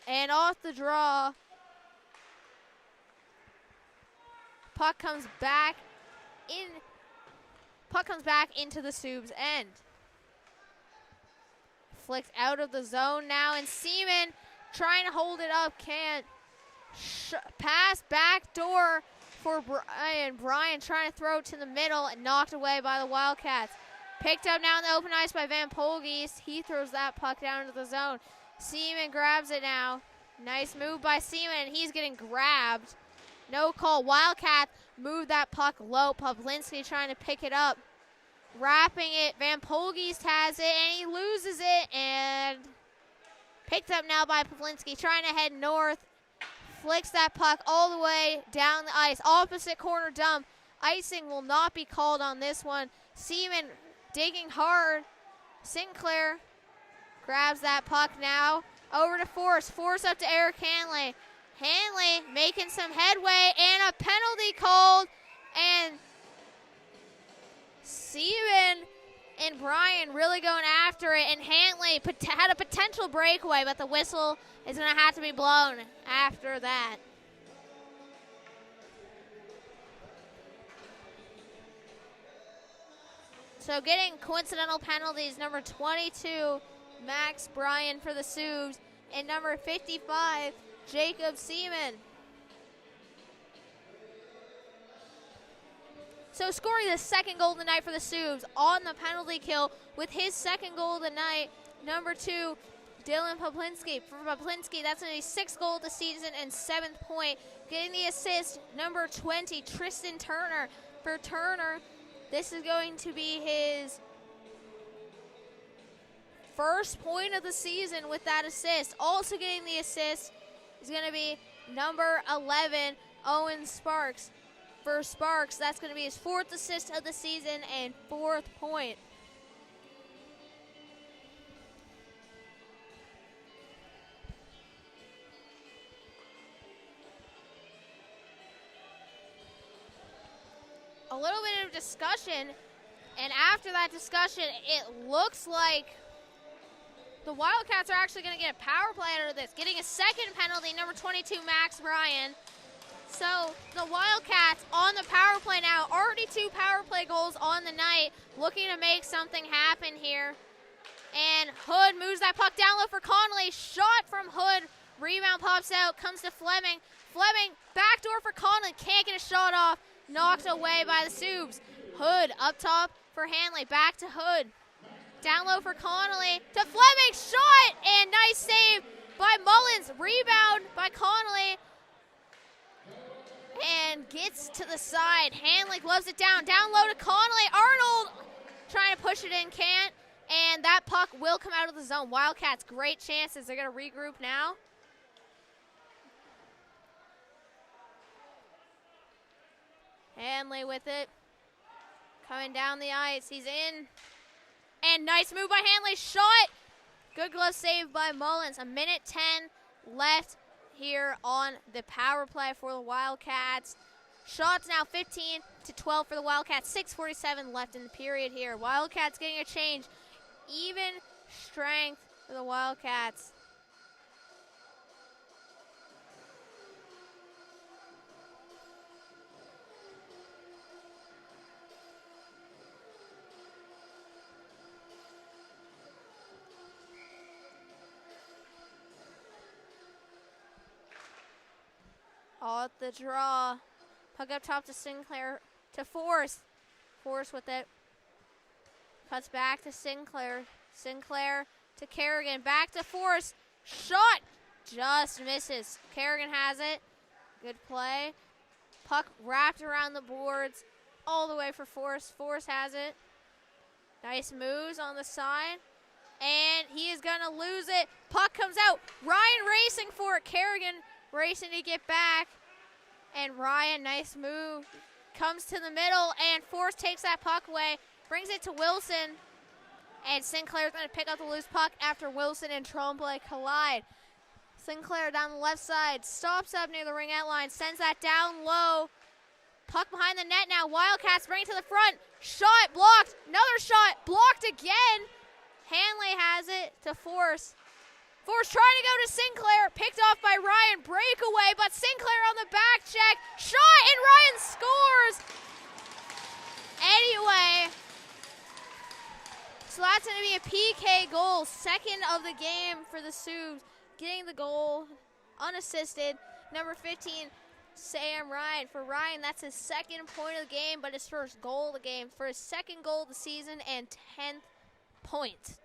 And off the draw, puck comes back into the Subs' end. Flicked out of the zone now, and Seaman trying to hold it up, can't. Pass back door for Brian. Brian trying to throw it to the middle and knocked away by the Wildcats. Picked up now in the open ice by Van Polgeest. He throws that puck down into the zone. Seaman grabs it now. Nice move by Seaman, and he's getting grabbed. No call. Wildcat moved that puck low. Pavlinski trying to pick it up. Wrapping it. Van Polgeest has it, and he loses it. And picked up now by Pavlinski. Trying to head north. Flicks that puck all the way down the ice. Opposite corner dump. Icing will not be called on this one. Seaman digging hard. Sinclair grabs that puck now. Over to Force. Force up to Eric Hanley. Hanley making some headway, and a penalty called. And Seaman and Bryan really going after it, and Hanley had a potential breakaway, but the whistle is going to have to be blown after that. So getting coincidental penalties, number 22, Max Bryan for the Subs, and number 55, Jacob Seaman. So scoring the second goal of the night for the Subs on the penalty kill with his second goal of the night, number 2, Dylan Poplinski. For Poplinski, that's going to be 6th goal of the season and 7th point. Getting the assist, number 20, Tristan Turner. For Turner, this is going to be his first point of the season with that assist. Also getting the assist is going to be number 11, Owen Sparks. For Sparks, that's going to be his 4th assist of the season and 4th point. A little bit of discussion, and after that discussion, it looks like the Wildcats are actually going to get a power play out of this, getting a second penalty, number 22, Max Bryan. So the Wildcats on the power play now, already 2 power play goals on the night, looking to make something happen here. And Hood moves that puck down low for Connolly, shot from Hood, rebound pops out, comes to Fleming. Fleming, backdoor for Connolly, can't get a shot off, knocked away by the Subs. Hood up top for Hanley, back to Hood. Down low for Connolly, to Fleming, shot, and nice save by Mullins, rebound by Connolly. And gets to the side. Hanley gloves it down low to Connolly. Arnold trying to push it in, can't. And that puck will come out of the zone. Wildcats, great chances. They're going to regroup now. Hanley with it. Coming down the ice. He's in. And nice move by Hanley. Shot. Good glove save by Mullins. 1:10 left here on the power play for the Wildcats. Shots now 15-12 for the Wildcats. 6:47 left in the period here. Wildcats getting a change. Even strength for the Wildcats. All at the draw. Puck up top to Sinclair, to Force. Force with it. Cuts back to Sinclair. Sinclair to Kerrigan. Back to Force. Shot. Just misses. Kerrigan has it. Good play. Puck wrapped around the boards all the way for Force. Force has it. Nice moves on the side. And he is going to lose it. Puck comes out. Ryan racing for it. Kerrigan racing to get back. And Ryan, nice move. Comes to the middle, and Force takes that puck away. Brings it to Wilson. And Sinclair's going to pick up the loose puck after Wilson and Tremblay collide. Sinclair down the left side. Stops up near the ringette line. Sends that down low. Puck behind the net now. Wildcats bring it to the front. Shot blocked. Another shot blocked again. Hanley has it to Force. Force trying to go to Sinclair. Picked off by Ryan. Breakaway, but Sinclair on the back check. Shot, and Ryan scores. Anyway, so that's going to be a PK goal. Second of the game for the Subs. Getting the goal unassisted. Number 15, Sam Ryan. For Ryan, that's his second point of the game, but his first goal of the game. For his second goal of the season and 10th point.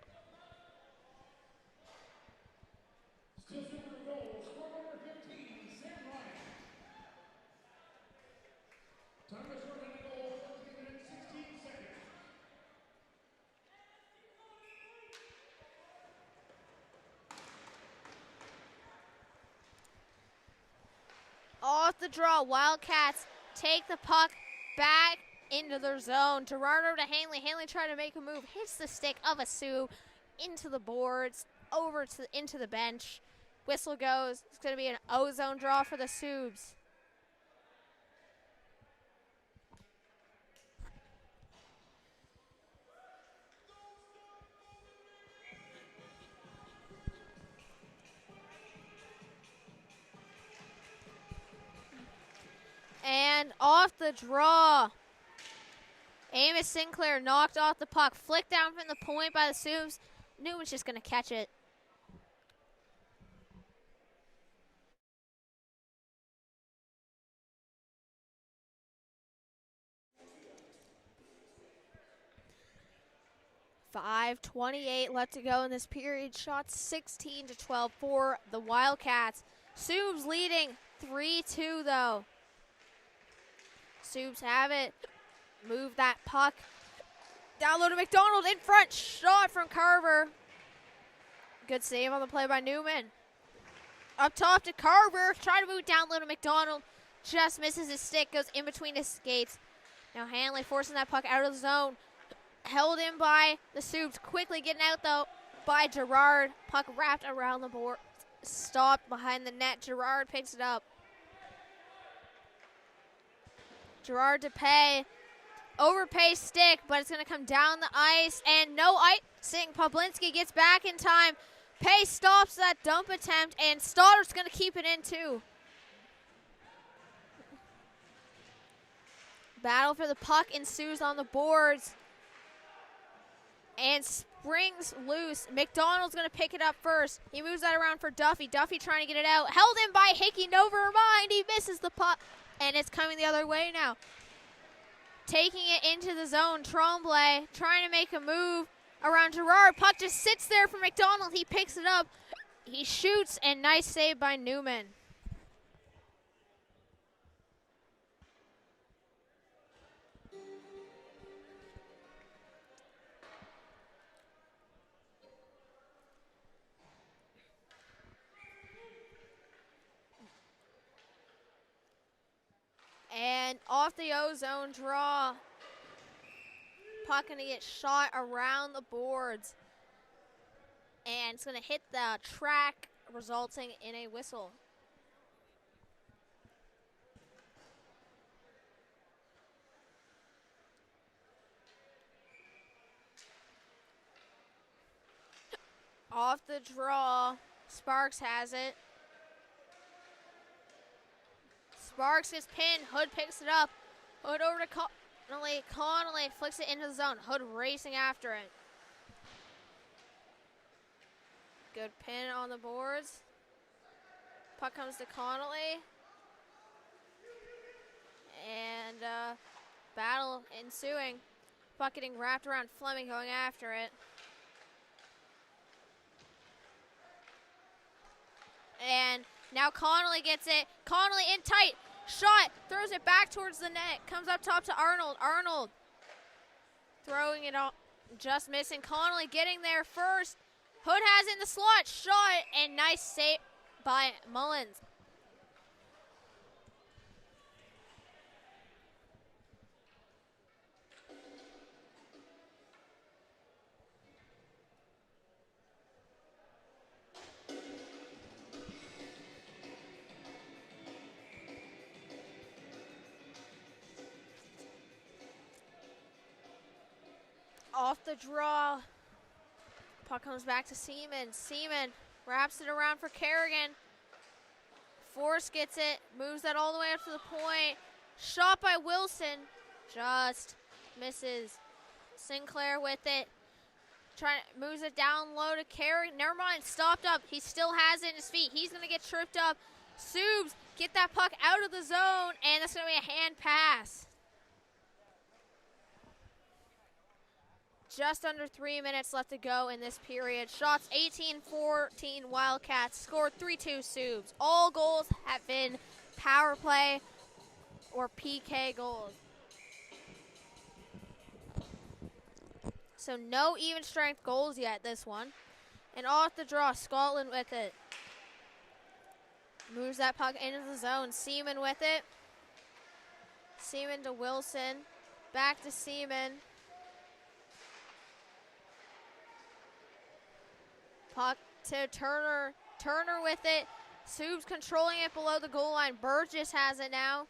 Off the draw, Wildcats take the puck back into their zone. Gerardo to Hanley. Hanley trying to make a move. Hits the stick of a Sioux into the boards, over to into the bench. Whistle goes. It's going to be an O-zone draw for the Subs. And off the draw. Amos Sinclair knocked off the puck. Flicked down from the point by the Subs. Newman's just going to catch it. .5:28 left to go in this period. Shots 16-12 for the Wildcats. Subs leading 3-2 though. Subs have it. Move that puck. Down low to McDonald in front. Shot from Carver. Good save on the play by Newman. Up top to Carver. Trying to move down low to McDonald. Just misses his stick. Goes in between his skates. Now Hanley forcing that puck out of the zone. Held in by the Subs. Quickly getting out though by Gerard. Puck wrapped around the board. Stopped behind the net. Gerard picks it up. Gerard to Pay. Overpay stick, but it's going to come down the ice. And no icing. Poblinski gets back in time. Pay stops that dump attempt. And Stoddard's going to keep it in too. Battle for the puck ensues on the boards. And springs loose. McDonald's going to pick it up first. He moves that around for Duffy. Duffy trying to get it out. Held in by Hickey. Never mind. He misses the puck. And it's coming the other way now. Taking it into the zone. Tremblay trying to make a move around Gerard. Puck just sits there for McDonald. He picks it up. He shoots. And nice save by Newman. And off the O-zone draw. Puck going to get shot around the boards. And it's going to hit the track, resulting in a whistle. Off the draw. Sparks has it. Sparks gets pinned. Hood picks it up. Hood over to Connolly. Connolly flicks it into the zone. Hood racing after it. Good pin on the boards. Puck comes to Connolly. And battle ensuing. Puck getting wrapped around Fleming going after it. And now Connolly gets it. Connolly in tight. Shot. Throws it back towards the net. Comes up top to Arnold. Arnold throwing it on. Just missing. Connolly getting there first. Hood has it in the slot. Shot. And nice save by Mullins. Off the draw. Puck comes back to Seaman. Seaman wraps it around for Kerrigan. Force gets it. Moves that all the way up to the point. Shot by Wilson. Just misses. Sinclair with it. Moves it down low to Kerrigan. Never mind. Stopped up. He still has it in his feet. He's going to get tripped up. Subs get that puck out of the zone. And that's going to be a hand pass. Just under 3 minutes left to go in this period. Shots 18-14 Wildcats. Scored 3-2 Subs. All goals have been power play or PK goals. So no even strength goals yet this one. And off the draw, Scotland with it. Moves that puck into the zone. Seaman with it. Seaman to Wilson. Back to Seaman. Puck to Turner. Turner with it. Subs controlling it below the goal line. Burgess has it now.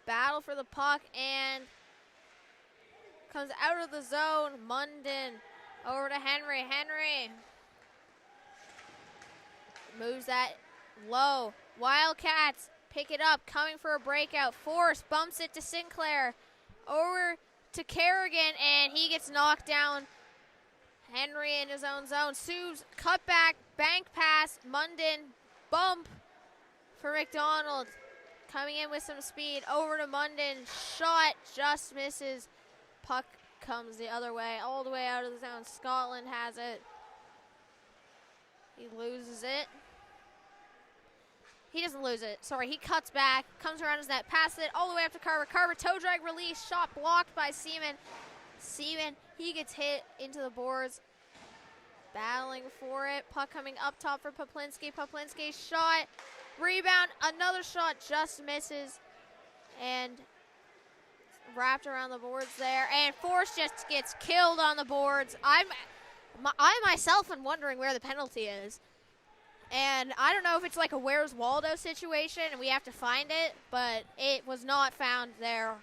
Battle for the puck and comes out of the zone. Munden over to Henry. Henry moves that low. Wildcats pick it up, coming for a breakout. Force bumps it to Sinclair. Over to Kerrigan, and he gets knocked down. Henry in his own zone. Subs, cutback, bank pass. Munden, bump for McDonald. Coming in with some speed. Over to Munden. Shot just misses. Puck comes the other way, all the way out of the zone. Scotland has it. He loses it. He doesn't lose it. Sorry, he cuts back, comes around his net, passes it all the way up to Carver. Carver, toe drag release, shot blocked by Seaman. Seaman, he gets hit into the boards. Battling for it. Puck coming up top for Poplinski. Poplinski shot, rebound, another shot just misses. And wrapped around the boards there. And Force just gets killed on the boards. I myself am wondering where the penalty is. And I don't know if it's like a Where's Waldo situation and we have to find it, but it was not found there.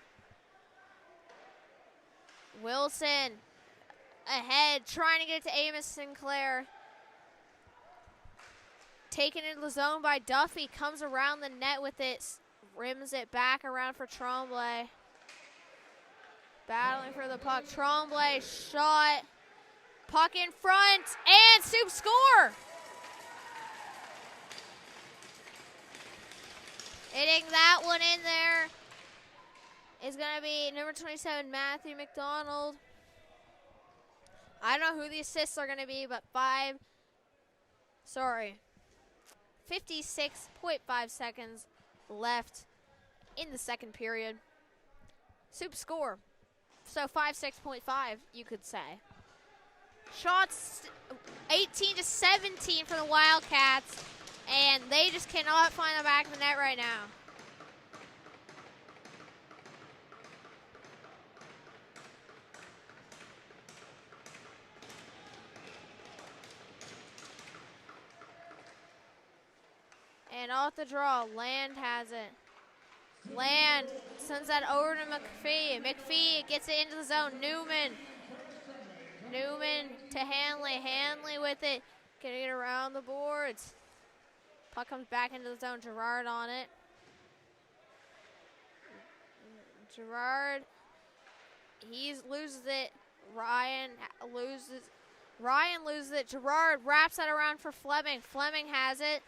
Wilson ahead, trying to get it to Amos Sinclair. Taken into the zone by Duffy, comes around the net with it, rims it back around for Tremblay. Battling for the puck. Tremblay shot, puck in front, and Soup score! Hitting that one in there is going to be number 27, Matthew McDonald. I don't know who the assists are going to be, but 56.5 seconds left in the second period. Soup score. So 5-6.5, you could say. Shots 18-17 for the Wildcats. And they just cannot find the back of the net right now. And off the draw, Land has it. Land sends that over to McPhee. McPhee gets it into the zone. Newman to Hanley. Hanley with it. Getting it around the boards. Puck comes back into the zone. Gerard on it. Gerard, he loses it. Ryan loses it. Gerard wraps that around for Fleming. Fleming has it.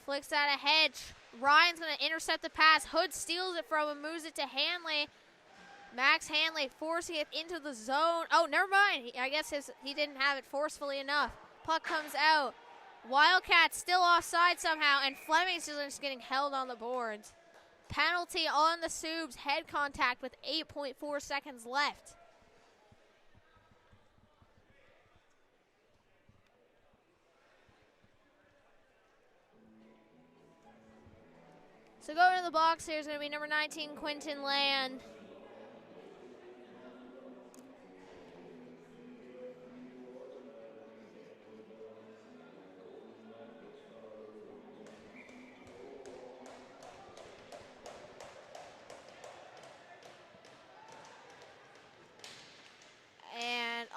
Flicks that ahead. Ryan's going to intercept the pass. Hood steals it from him, moves it to Hanley. Max Hanley forcing it into the zone. Oh, never mind. I guess he didn't have it forcefully enough. Puck comes out. Wildcats still offside somehow, and Fleming's just getting held on the boards. Penalty on the Subs, head contact with 8.4 seconds left. So going to the box here is going to be number 19, Quinton Land.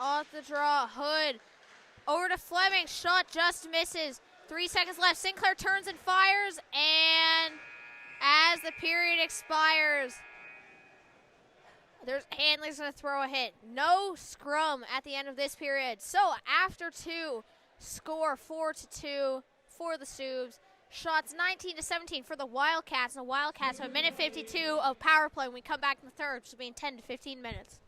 Off the draw, Hood over to Fleming, shot just misses. 3 seconds left. Sinclair turns and fires, and as the period expires, Hanley's going to throw a hit. No scrum at the end of this period. So after two, score 4-2 for the Subs. Shots 19-17 for the Wildcats, and the Wildcats have a minute 52 of power play when we come back in the third, which will be in 10 to 15 minutes.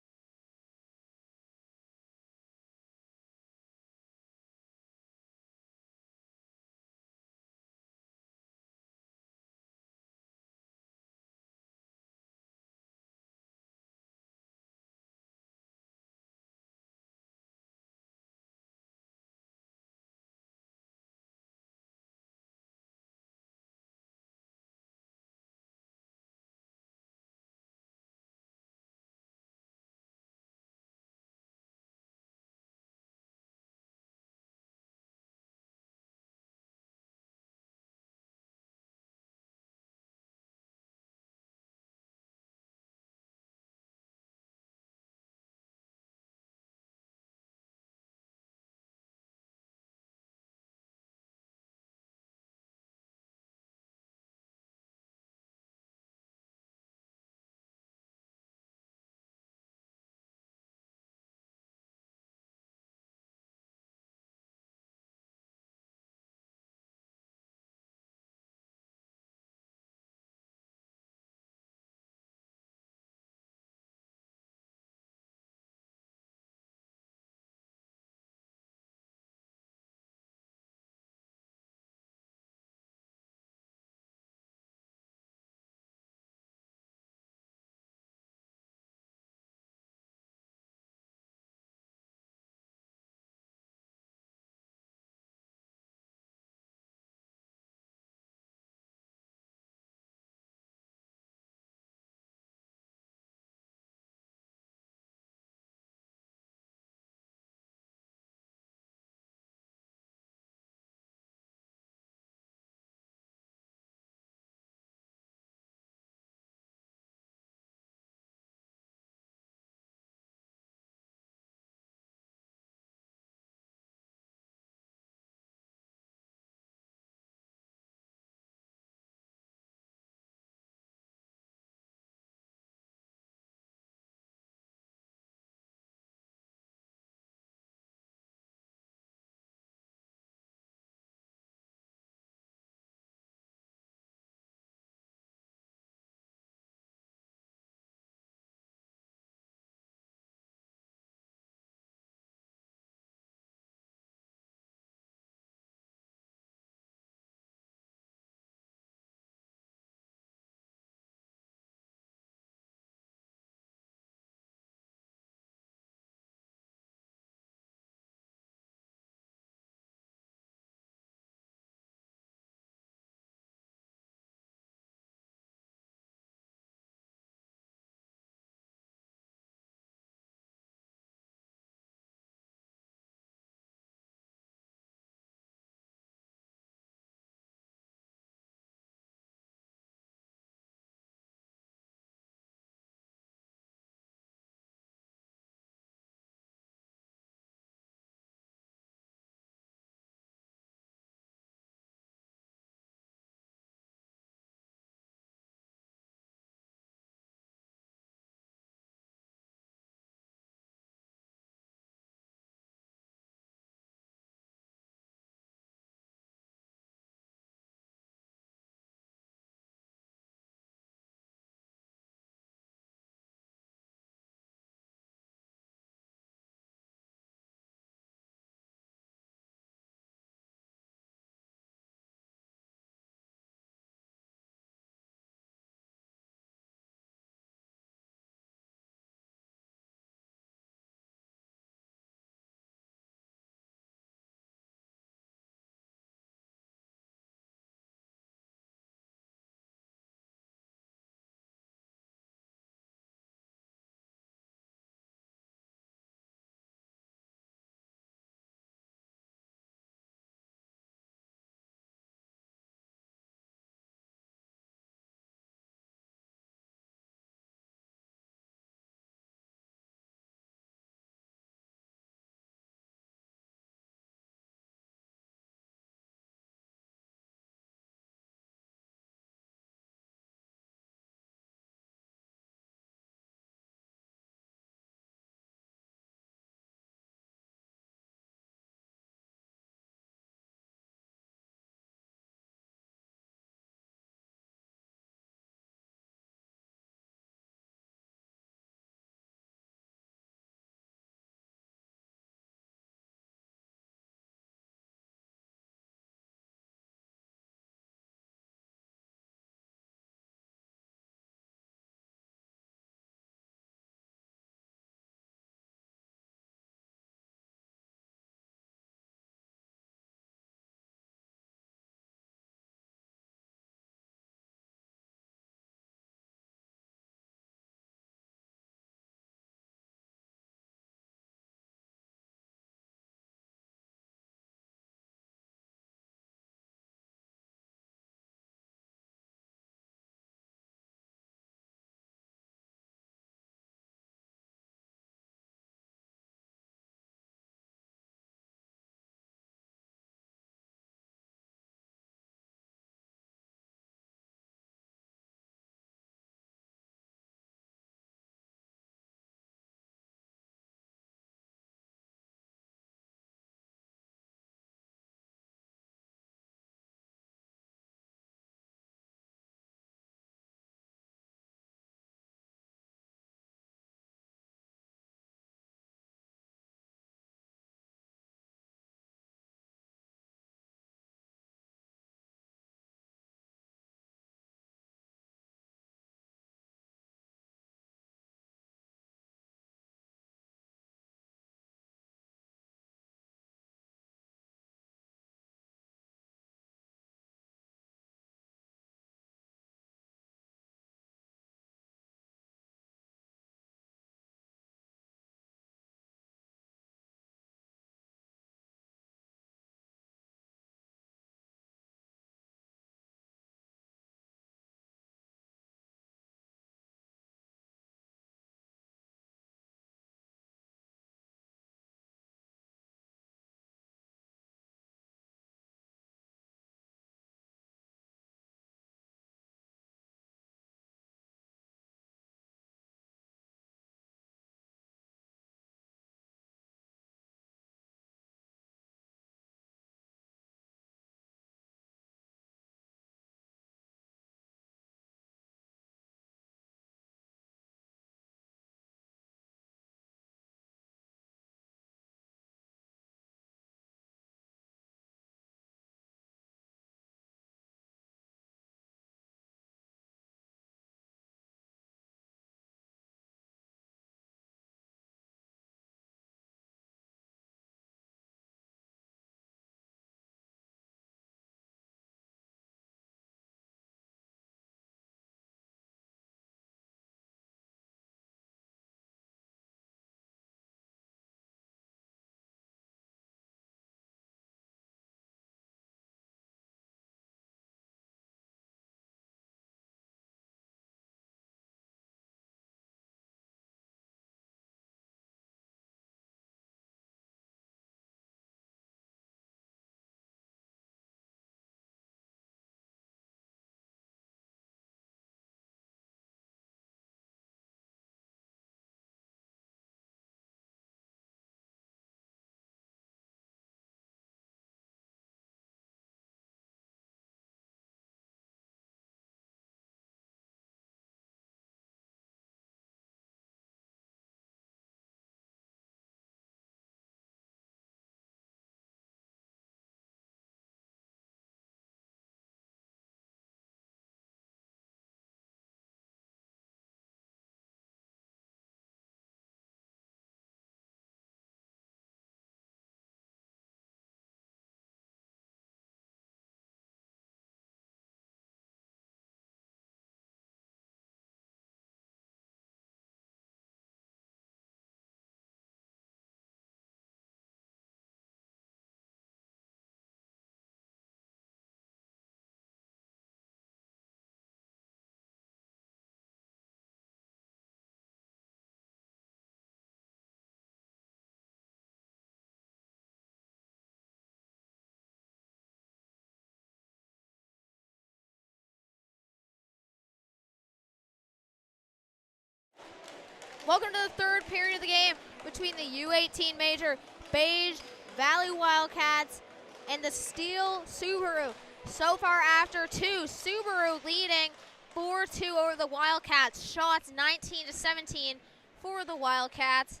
Welcome to the third period of the game between the U18 major Beige Valley Wildcats and the Steel Subaru. So far after two, Subaru leading 4-2 over the Wildcats. Shots 19-17 for the Wildcats.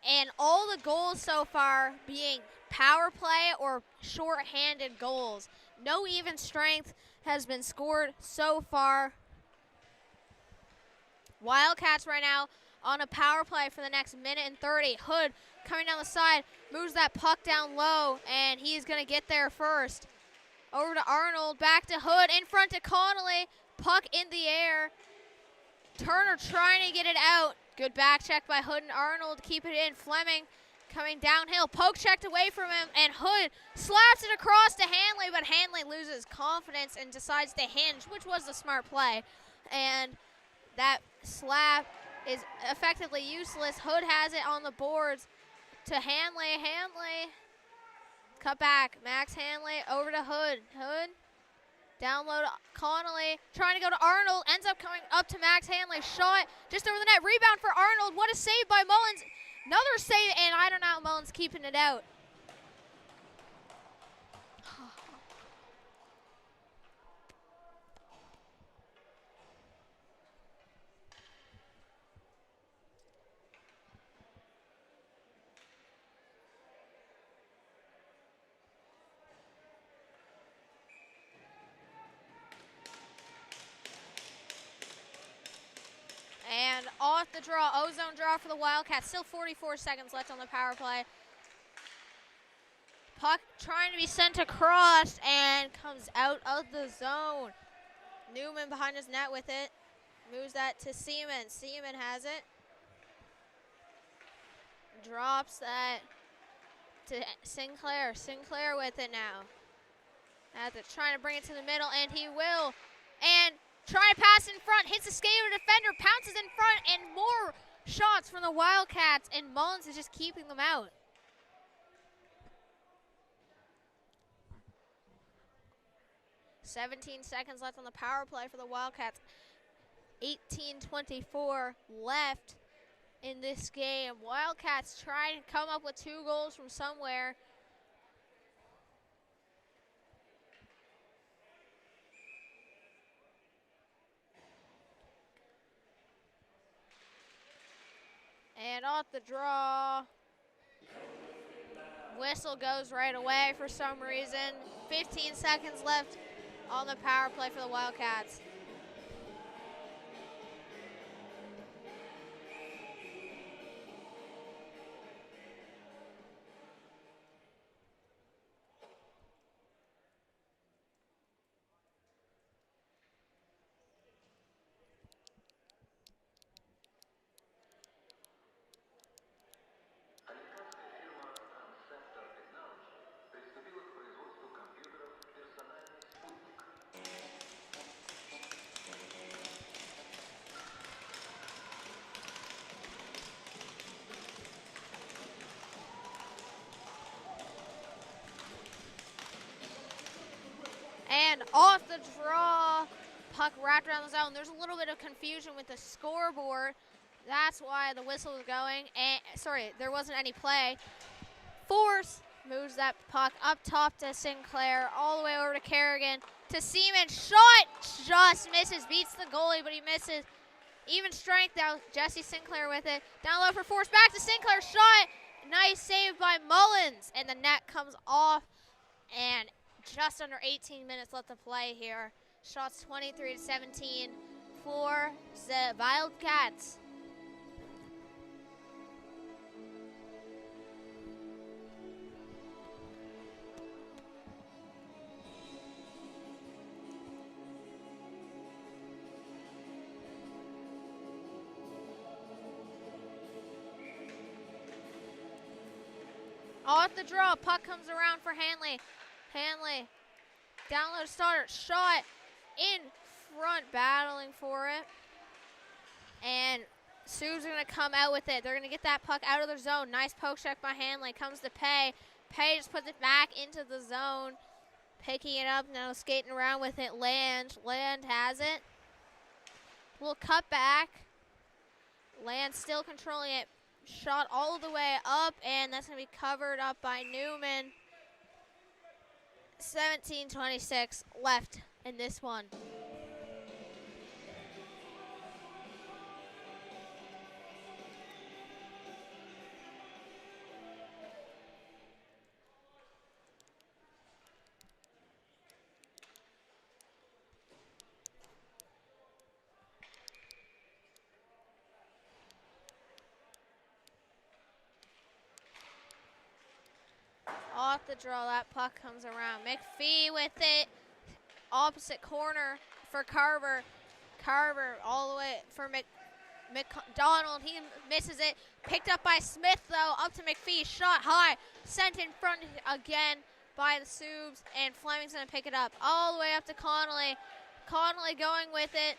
And all the goals so far being power play or short-handed goals. No even strength has been scored so far. Wildcats right now on a power play for the next minute and 30. Hood coming down the side, moves that puck down low, and he's going to get there first. Over to Arnold, back to Hood, in front to Connolly. Puck in the air. Turner trying to get it out. Good back check by Hood and Arnold, keep it in. Fleming coming downhill, poke checked away from him, and Hood slaps it across to Hanley, but Hanley loses confidence and decides to hinge, which was the smart play. And that slap is effectively useless. Hood has it on the boards to Hanley. Hanley, cut back. Max Hanley over to Hood. Hood, down low to Connolly. Trying to go to Arnold. Ends up coming up to Max Hanley. Shot just over the net. Rebound for Arnold. What a save by Mullins. Another save, and I don't know how Mullins keeping it out. And off the draw, ozone draw for the Wildcats. Still 44 seconds left on the power play. Puck trying to be sent across and comes out of the zone. Newman behind his net with it. Moves that to Seaman. Seaman has it. Drops that to Sinclair. Sinclair with it now. Trying to bring it to the middle, and he will. And trying to pass in front, hits a skater defender, pounces in front, and more shots from the Wildcats, and Mullins is just keeping them out. "17 seconds left on the power play for the Wildcats. 18:24 left in this game. Wildcats trying to come up with 2 goals from somewhere. And off the draw, whistle goes right away for some reason. 15 seconds left on the power play for the Wildcats. And off the draw, puck wrapped around the zone. There's a little bit of confusion with the scoreboard. That's why the whistle was going. And there wasn't any play. Force moves that puck up top to Sinclair, all the way over to Kerrigan, to Seaman. Shot just misses, beats the goalie, but he misses. Even strength now, Jesse Sinclair with it. Down low for Force, back to Sinclair. Shot, nice save by Mullins, and the net comes off. And just under 18 minutes left to play here. Shots 23-17 for the Wildcats. Off the draw, puck comes around for Hanley. Hanley, down low to Stoddard, shot in front, battling for it. And Sue's going to come out with it. They're going to get that puck out of their zone. Nice poke check by Hanley. Comes to Pay. Pay just puts it back into the zone. Picking it up now, skating around with it. Land has it. We'll cut back. Lance still controlling it. Shot all the way up, and that's going to be covered up by Newman. 17:26 left in this one. Off the draw, that puck comes around. McPhee with it. Opposite corner for Carver. Carver all the way for McDonald. He misses it. Picked up by Smith, though. Up to McPhee. Shot high. Sent in front again by the Subs. And Fleming's going to pick it up. All the way up to Connolly. Connolly going with it.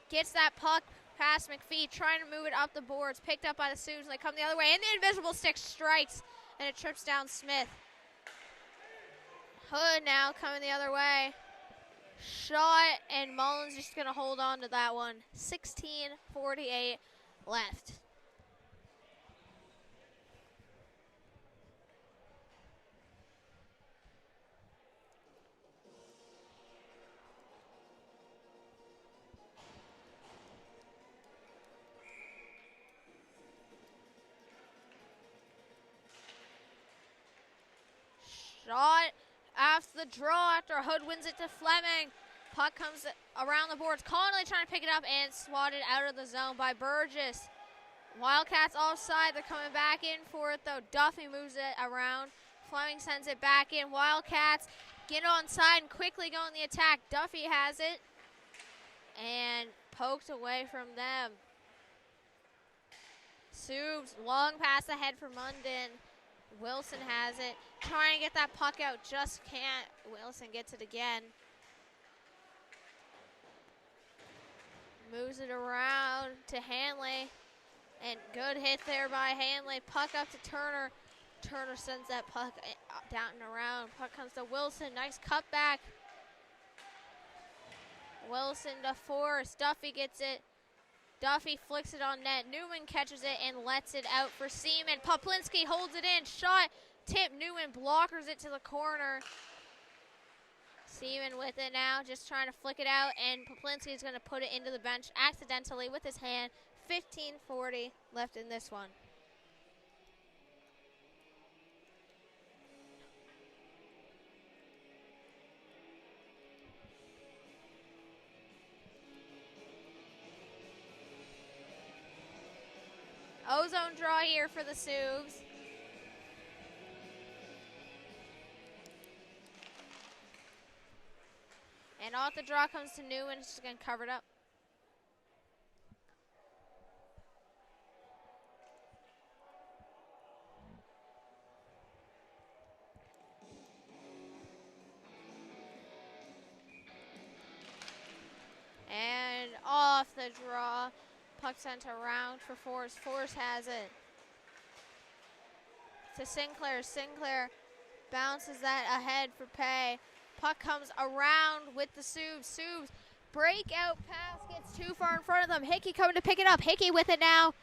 Gets that puck past McPhee. Trying to move it up the boards. Picked up by the Subs. And they come the other way. And the invisible stick strikes. And it trips down Smith. Hood now coming the other way. Shot, and Mullins just going to hold on to that one. 16:48 left. Shot after the draw after Hood wins it to Fleming. Puck comes around the boards. Connolly trying to pick it up and swatted out of the zone by Burgess. Wildcats offside. They're coming back in for it, though. Duffy moves it around. Fleming sends it back in. Wildcats get onside and quickly go on the attack. Duffy has it and poked away from them. Subs, long pass ahead for Munden. Wilson has it. Trying to get that puck out, just can't. Wilson gets it again. Moves it around to Hanley. And good hit there by Hanley. Puck up to Turner. Turner sends that puck down and around. Puck comes to Wilson. Nice cutback. Wilson to Forrest. Duffy gets it. Duffy flicks it on net. Newman catches it and lets it out for Seaman. Poplinski holds it in. Shot. Tip. Newman blockers it to the corner. Seaman with it now. Just trying to flick it out. And Poplinski is going to put it into the bench accidentally with his hand. 15:40 left in this one. Ozone draw here for the Subs. And off the draw comes to Newman. It's just going to cover it up. And off the draw. Puck sent around for Forrest. Forrest has it to Sinclair. Sinclair bounces that ahead for Pay. Puck comes around with the Subs. Subs breakout pass gets too far in front of them. Hickey coming to pick it up. Hickey with it now.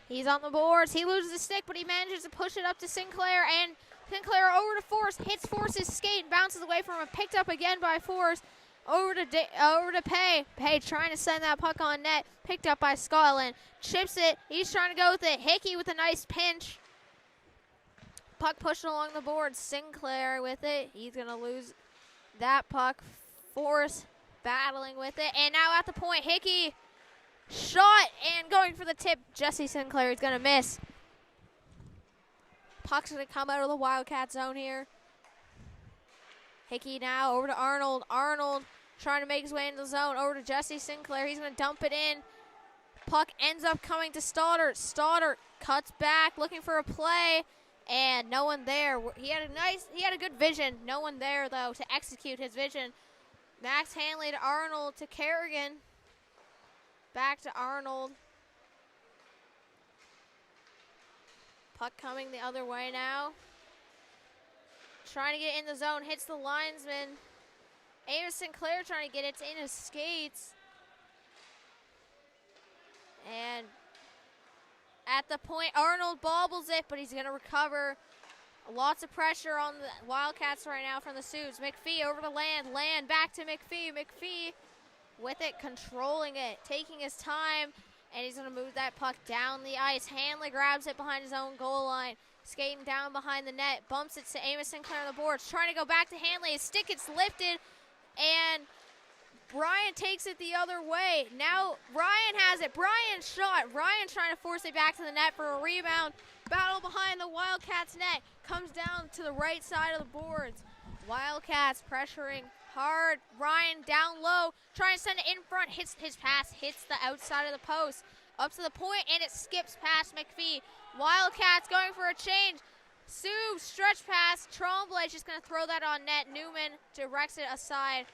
He's on the boards. He loses the stick, but he manages to push it up to Sinclair. And Sinclair over to Forrest. Hits Forrest's skate and bounces away from him. Picked up again by Forrest. Over to Pay. Pay trying to send that puck on net. Picked up by Scotland. Chips it. He's trying to go with it. Hickey with a nice pinch. Puck pushed along the board. Sinclair with it. He's going to lose that puck. Forrest battling with it. And now at the point, Hickey shot and going for the tip. Jesse Sinclair is going to miss. Puck's going to come out of the Wildcat zone here. Hickey now over to Arnold. Arnold trying to make his way into the zone. Over to Jesse Sinclair. He's going to dump it in. Puck ends up coming to Stoddard. Stoddard cuts back looking for a play. And no one there. He had a good vision. No one there, though, to execute his vision. Max Hanley to Arnold to Kerrigan. Back to Arnold. Puck coming the other way now. Trying to get in the zone. Hits the linesman. Amos Sinclair trying to get it in his skates. And at the point. Arnold bobbles it, but he's going to recover. Lots of pressure on the Wildcats right now from the Sioux. McPhee over to Land. Land back to McPhee. McPhee with it, controlling it, taking his time, and he's going to move that puck down the ice. Hanley grabs it behind his own goal line. Skating down behind the net. Bumps it to Amos Sinclair on the boards. Trying to go back to Hanley. His stick gets lifted, and Ryan takes it the other way. Now Ryan has it. Brian shot. Ryan trying to force it back to the net for a rebound. Battle behind the Wildcats net. Comes down to the right side of the boards. Wildcats pressuring hard. Ryan down low. Trying to send it in front. Hits his pass. Hits the outside of the post. Up to the point, and it skips past McPhee. Wildcats going for a change. Sioux stretch pass. Tremblay just going to throw that on net. Newman directs it aside.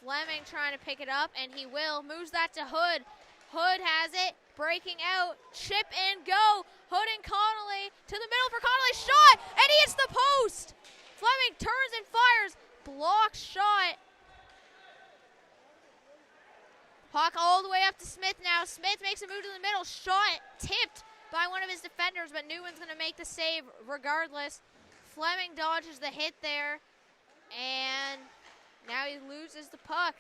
Fleming trying to pick it up, and he will. Moves that to Hood. Hood has it. Breaking out. Chip and go. Hood and Connolly to the middle for Connolly. Shot, and he hits the post. Fleming turns and fires. Block shot. Puck all the way up to Smith now. Smith makes a move to the middle. Shot tipped by one of his defenders, but Newman's going to make the save regardless. Fleming dodges the hit there, and now he loses the puck.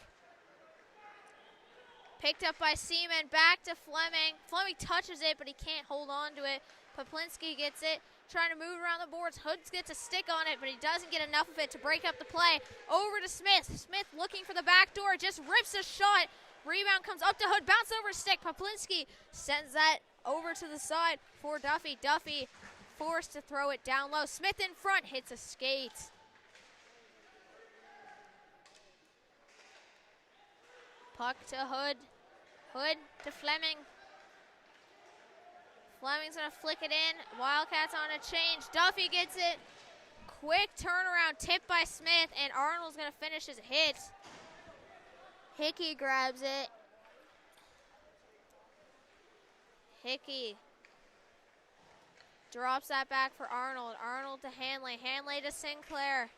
Picked up by Seaman, back to Fleming. Fleming touches it, but he can't hold on to it. Poplinski gets it, trying to move around the boards. Hood gets a stick on it, but he doesn't get enough of it to break up the play. Over to Smith. Smith looking for the back door, just rips a shot. Rebound comes up to Hood, bounce over a stick. Poplinski sends that over to the side for Duffy. Duffy forced to throw it down low. Smith in front, hits a skate. Puck to Hood. Hood to Fleming. Fleming's going to flick it in. Wildcats on a change. Duffy gets it. Quick turnaround, tipped by Smith, and Arnold's going to finish his hit. Hickey grabs it. Hickey drops that back for Arnold. Arnold to Hanley. Hanley to Sinclair.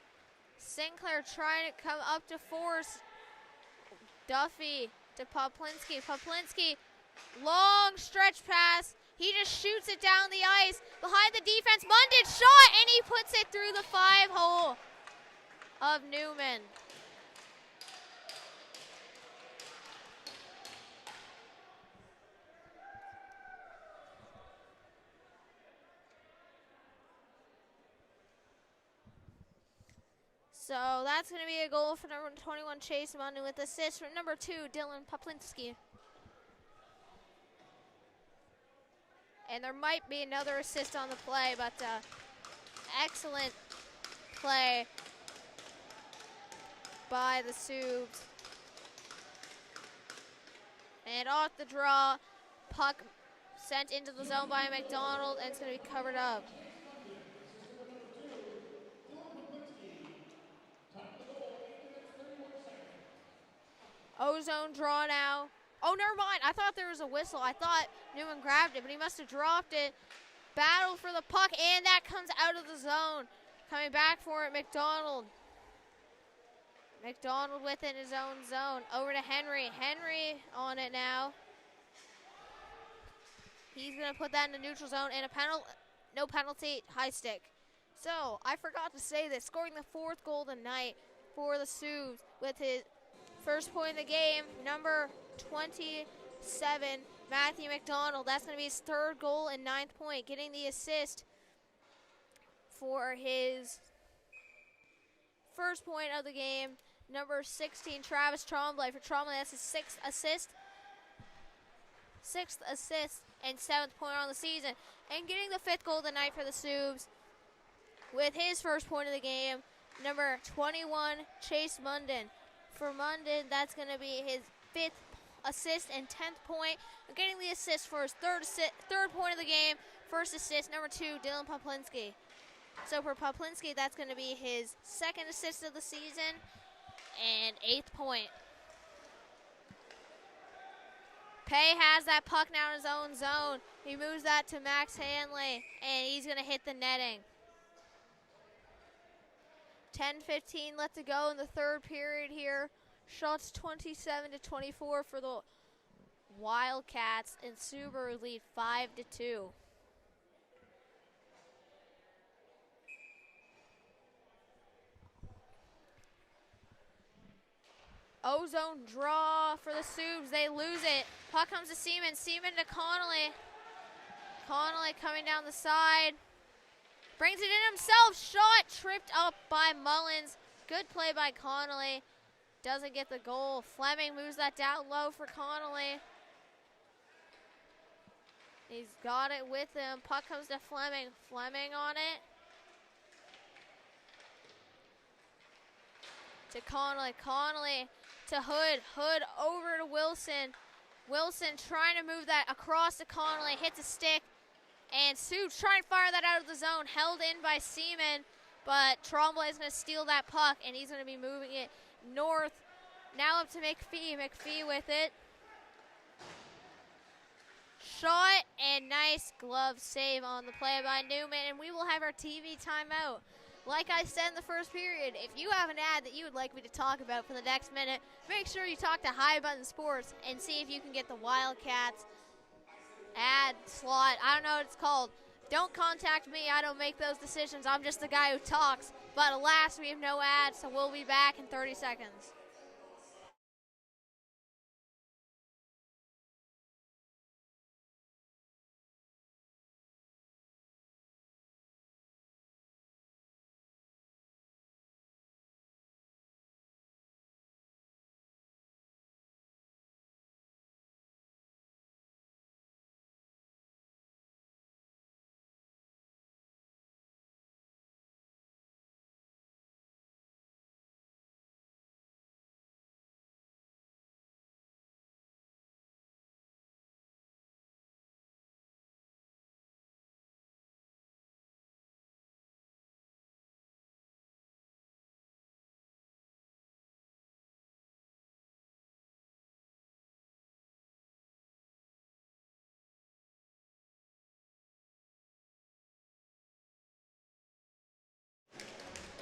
Sinclair trying to come up to force. Duffy to Poplinski. Poplinski, long stretch pass. He just shoots it down the ice. Behind the defense, Munden shot, and he puts it through the 5-hole of Newman. So that's going to be a goal for number 21, Chase Munden, with assist from number 2, Dylan Poplinski. And there might be another assist on the play, but excellent play by the Sioux. And off the draw, puck sent into the zone by McDonald, and it's going to be covered up. Ozone draw now. Oh, never mind. I thought there was a whistle. I thought Newman grabbed it, but he must have dropped it. Battle for the puck, and that comes out of the zone. Coming back for it, McDonald. McDonald within his own zone. Over to Henry. Henry on it now. He's going to put that in the neutral zone, and no penalty, high stick. So, I forgot to say this. Scoring the 4th goal of the night for the Sioux with his first point of the game, number 27, Matthew McDonald. That's going to be his 3rd goal and 9th point. Getting the assist for his first point of the game, number 16, Travis Tremblay. For Tremblay, that's his 6th assist. 6th assist and 7th point on the season. And getting the 5th goal of the night for the Sioux with his first point of the game, number 21, Chase Munden. For Munden, that's going to be his 5th assist and 10th point. And getting the assist for his 3rd point of the game. First assist, number 2, Dylan Poplinski. So for Poplinski, that's going to be his 2nd assist of the season and 8th point. Pay has that puck now in his own zone. He moves that to Max Hanley, and he's going to hit the netting. 10:15 left to go in the 3rd period here. Shots 27-24 for the Wildcats, and Subaru lead 5-2. O-zone draw for the Subs. They lose it. Puck comes to Seaman. Seaman to Connolly. Connolly coming down the side. Brings it in himself. Shot tripped up by Mullins. Good play by Connolly. Doesn't get the goal. Fleming moves that down low for Connolly. He's got it with him. Puck comes to Fleming. Fleming on it. To Connolly. Connolly to Hood. Hood over to Wilson. Wilson trying to move that across to Connolly. Hits a stick. And Subs trying to fire that out of the zone. Held in by Seaman. But Tremblay is going to steal that puck. And he's going to be moving it north. Now up to McPhee. McPhee with it. Shot and nice glove save on the play by Newman. And we will have our TV timeout. Like I said in the first period, if you have an ad that you would like me to talk about for the next minute, make sure you talk to High Button Sports and see if you can get the Wildcats ad slot. I don't know what it's called. Don't contact me. I don't make those decisions. I'm just the guy who talks. But alas, we have no ads, so we'll be back in 30 seconds.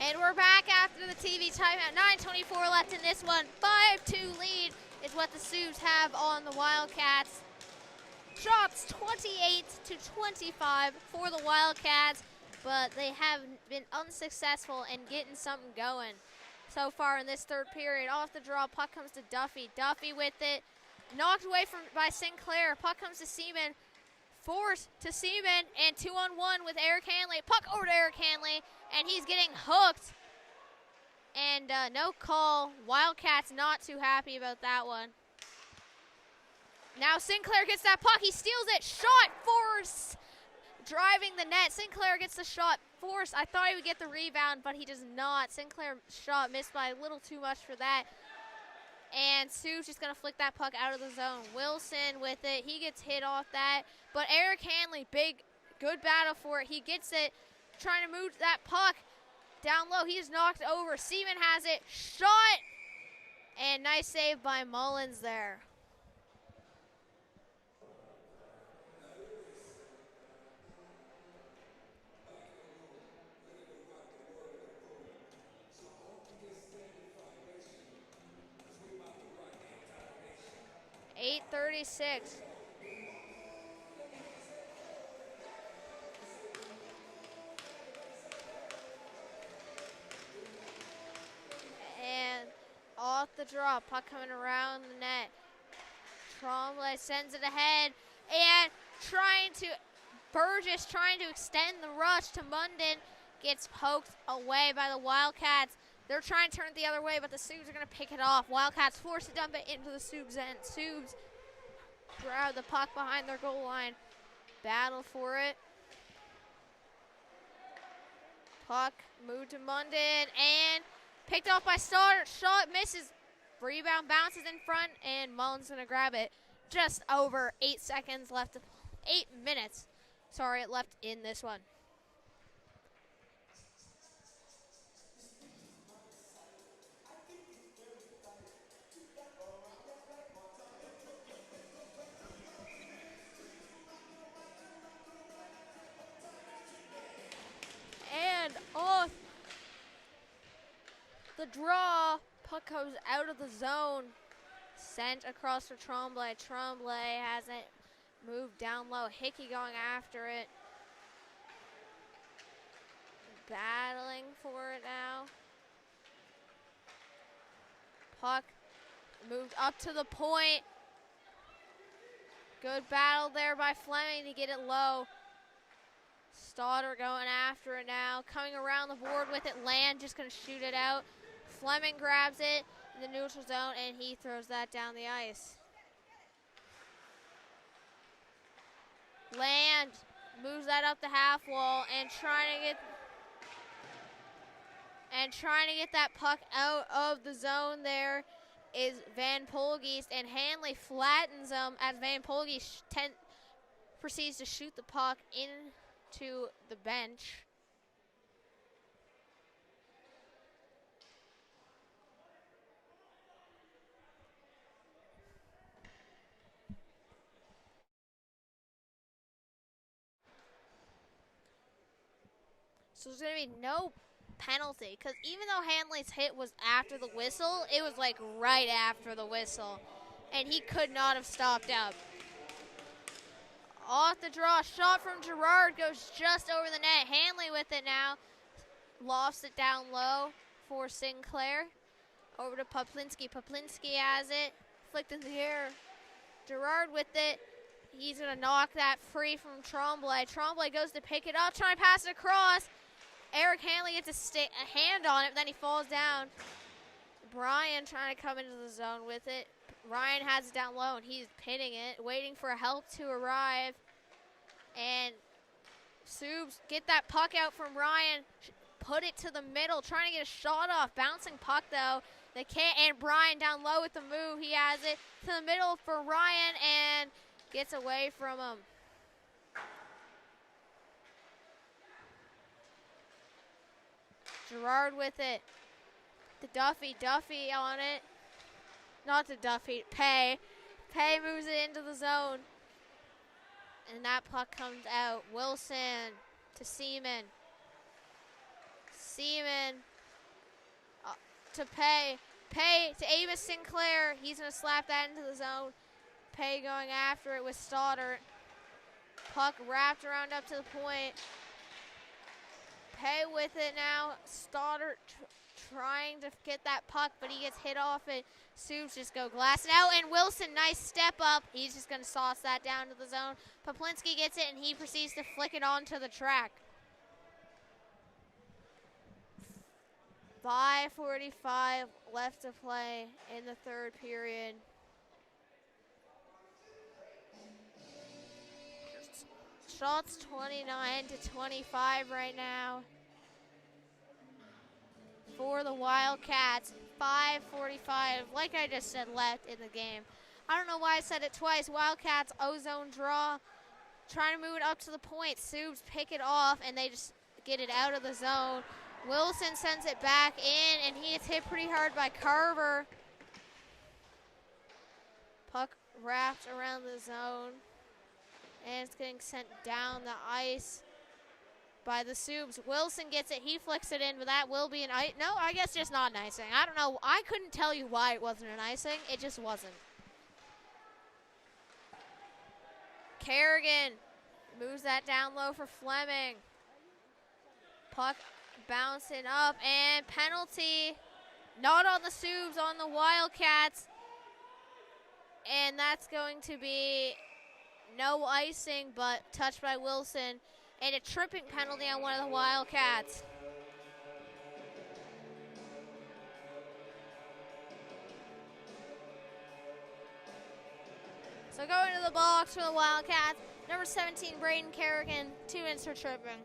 And we're back after the TV timeout. 9:24 left in this one. 5-2 lead is what the Subs have on the Wildcats. Shots 28-25 for the Wildcats, but they have been unsuccessful in getting something going so far in this third period. Off the draw, puck comes to Duffy. Duffy with it. Knocked away by Sinclair. Puck comes to Seaman. Force to Seaman, and 2-on-1 with Eric Hanley. Puck over to Eric Hanley, and he's getting hooked. And no call. Wildcats not too happy about that one. Now Sinclair gets that puck. He steals it. Shot. Force driving the net. Sinclair gets the shot. Force, I thought he would get the rebound, but he does not. Sinclair shot missed by a little too much for that. And Sue's just going to flick that puck out of the zone. Wilson with it. He gets hit off that. But Eric Hanley, good battle for it. He gets it, trying to move that puck down low. He's knocked over. Seaman has it. Shot. And nice save by Mullins there. .36. And off the draw, puck coming around the net. Tremblay sends it ahead, and Burgess trying to extend the rush to Munden, gets poked away by the Wildcats. They're trying to turn it the other way, but the Subs are going to pick it off. Wildcats force to dump it into the Subs end. Subs grab the puck behind their goal line. Battle for it. Puck moved to Munden and picked off by Stoddard. Shot misses. Rebound bounces in front, and Mullins going to grab it. Just over 8 seconds left. 8 minutes, left in this one. And off the draw, puck goes out of the zone. Sent across for Tremblay. Tremblay hasn't moved down low. Hickey going after it. Battling for it now. Puck moved up to the point. Good battle there by Fleming to get it low. Stoddard going after it now. Coming around the board with it. Land just going to shoot it out. Fleming grabs it in the neutral zone, and he throws that down the ice. Land moves that up the half wall and trying to get that puck out of the zone there is Van Polgeest, and Hanley flattens him as Van Polgeest proceeds to shoot the puck into the bench. So there's going to be no penalty, because even though Hanley's hit was after the whistle, it was like right after the whistle, and he could not have stopped up. Off the draw, shot from Gerard goes just over the net. Hanley with it now, lofts it down low for Sinclair. Over to Poplinski. Poplinski has it, flicked in the air. Gerard with it. He's going to knock that free from Tremblay. Tremblay goes to pick it up, trying to pass it across. Eric Hanley gets a hand on it, but then he falls down. Brian trying to come into the zone with it. Ryan has it down low, and he's pinning it, waiting for help to arrive. And Subs get that puck out from Ryan, put it to the middle, trying to get a shot off. Bouncing puck, though. They can't, and Brian down low with the move. He has it to the middle for Ryan, and gets away from him. Gerard with it. To Duffy. Duffy on it. Not to Duffy. Pay. Pay moves it into the zone. And that puck comes out. Wilson to Seaman. Seaman to Pay. Pay to Amos Sinclair. He's going to slap that into the zone. Pay going after it with Stoddard. Puck wrapped around up to the point. Pay with it now. Stoddard trying to get that puck, but he gets hit off it. Subs just go glassing out, and Wilson, nice step up. He's just going to sauce that down to the zone. Poplinski gets it, and he proceeds to flick it onto the track. 5:45 left to play in the third period. Shots 29-25 right now for the Wildcats. 5:45, like I just said, left in the game. I don't know why I said it twice. Wildcats O-zone draw, trying to move it up to the point. Subs pick it off, and they just get it out of the zone. Wilson sends it back in, and he gets hit pretty hard by Carver. Puck wrapped around the zone. And it's getting sent down the ice by the Subs. Wilson gets it. He flicks it in, but that will be an ice. No, I guess just not an icing. I don't know. I couldn't tell you why it wasn't an icing. It just wasn't. Kerrigan moves that down low for Fleming. Puck bouncing up, and penalty. Not on the Subs, on the Wildcats. And that's going to be no icing, but touched by Wilson, and a tripping penalty on one of the Wildcats. So going to the box for the Wildcats, number 17, Braden Kerrigan, 2 minutes for tripping.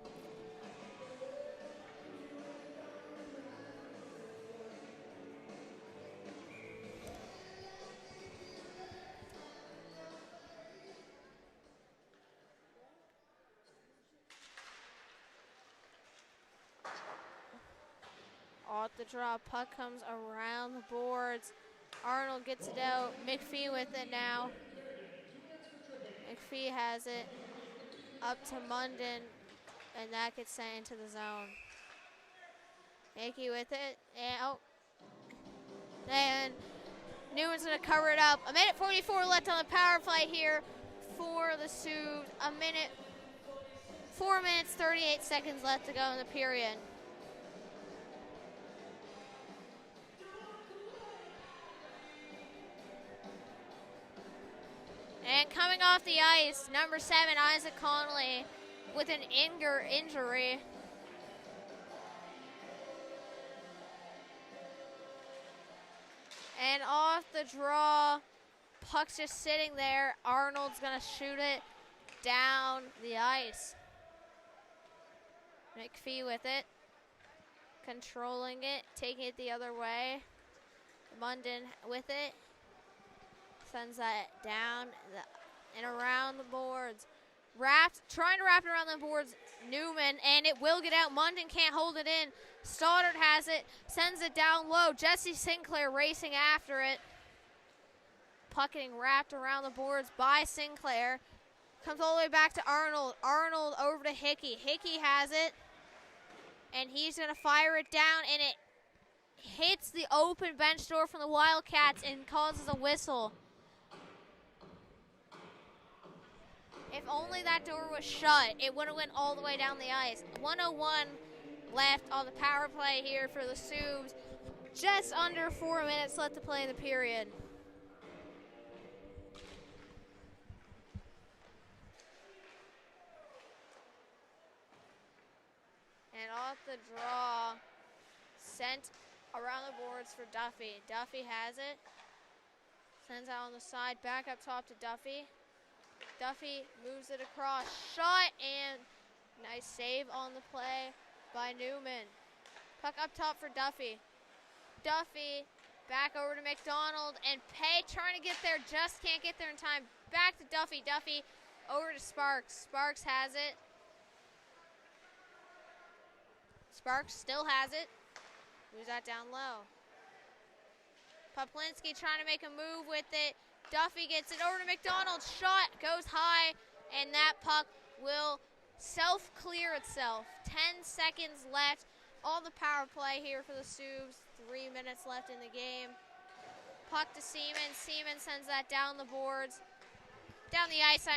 Off the draw, puck comes around the boards. Arnold gets it out. McPhee with it now. McPhee has it up to Munden, and that gets sent into the zone. Yankee with it, and Newman's going to cover it up. 1:44 left on the power play here for the Sioux. 4 minutes, 38 seconds left to go in the period. off the ice. Number 7, Isaac Connolly, with an injury. And off the draw, puck's just sitting there. Arnold's gonna shoot it down the ice. McPhee with it, controlling it, taking it the other way. Munden with it, sends that down and around the boards. Trying to wrap it around the boards, Newman, and it will get out. Munden can't hold it in. Stoddard has it, sends it down low. Jesse Sinclair racing after it. Puck getting wrapped around the boards by Sinclair. Comes all the way back to Arnold. Arnold over to Hickey. Hickey has it, and he's going to fire it down, and it hits the open bench door from the Wildcats and causes a whistle. If only that door was shut, it would have went all the way down the ice. 1:01 left on the power play here for the Subs. Just under 4 minutes left to play in the period. And off the draw, sent around the boards for Duffy. Duffy has it. Sends out on the side, back up top to Duffy. Duffy moves it across, shot, and nice save on the play by Newman. Puck up top for Duffy. Duffy back over to McDonald, and Pay trying to get there, just can't get there in time. Back to Duffy. Duffy over to Sparks. Sparks has it. Sparks still has it. Moves that down low. Poplinski trying to make a move with it. Duffy gets it over to McDonald. Shot goes high, and that puck will self-clear itself. 10 seconds left on the power play here for the Subs. 3 minutes left in the game. Puck to Seaman. Seaman sends that down the boards. Down the ice,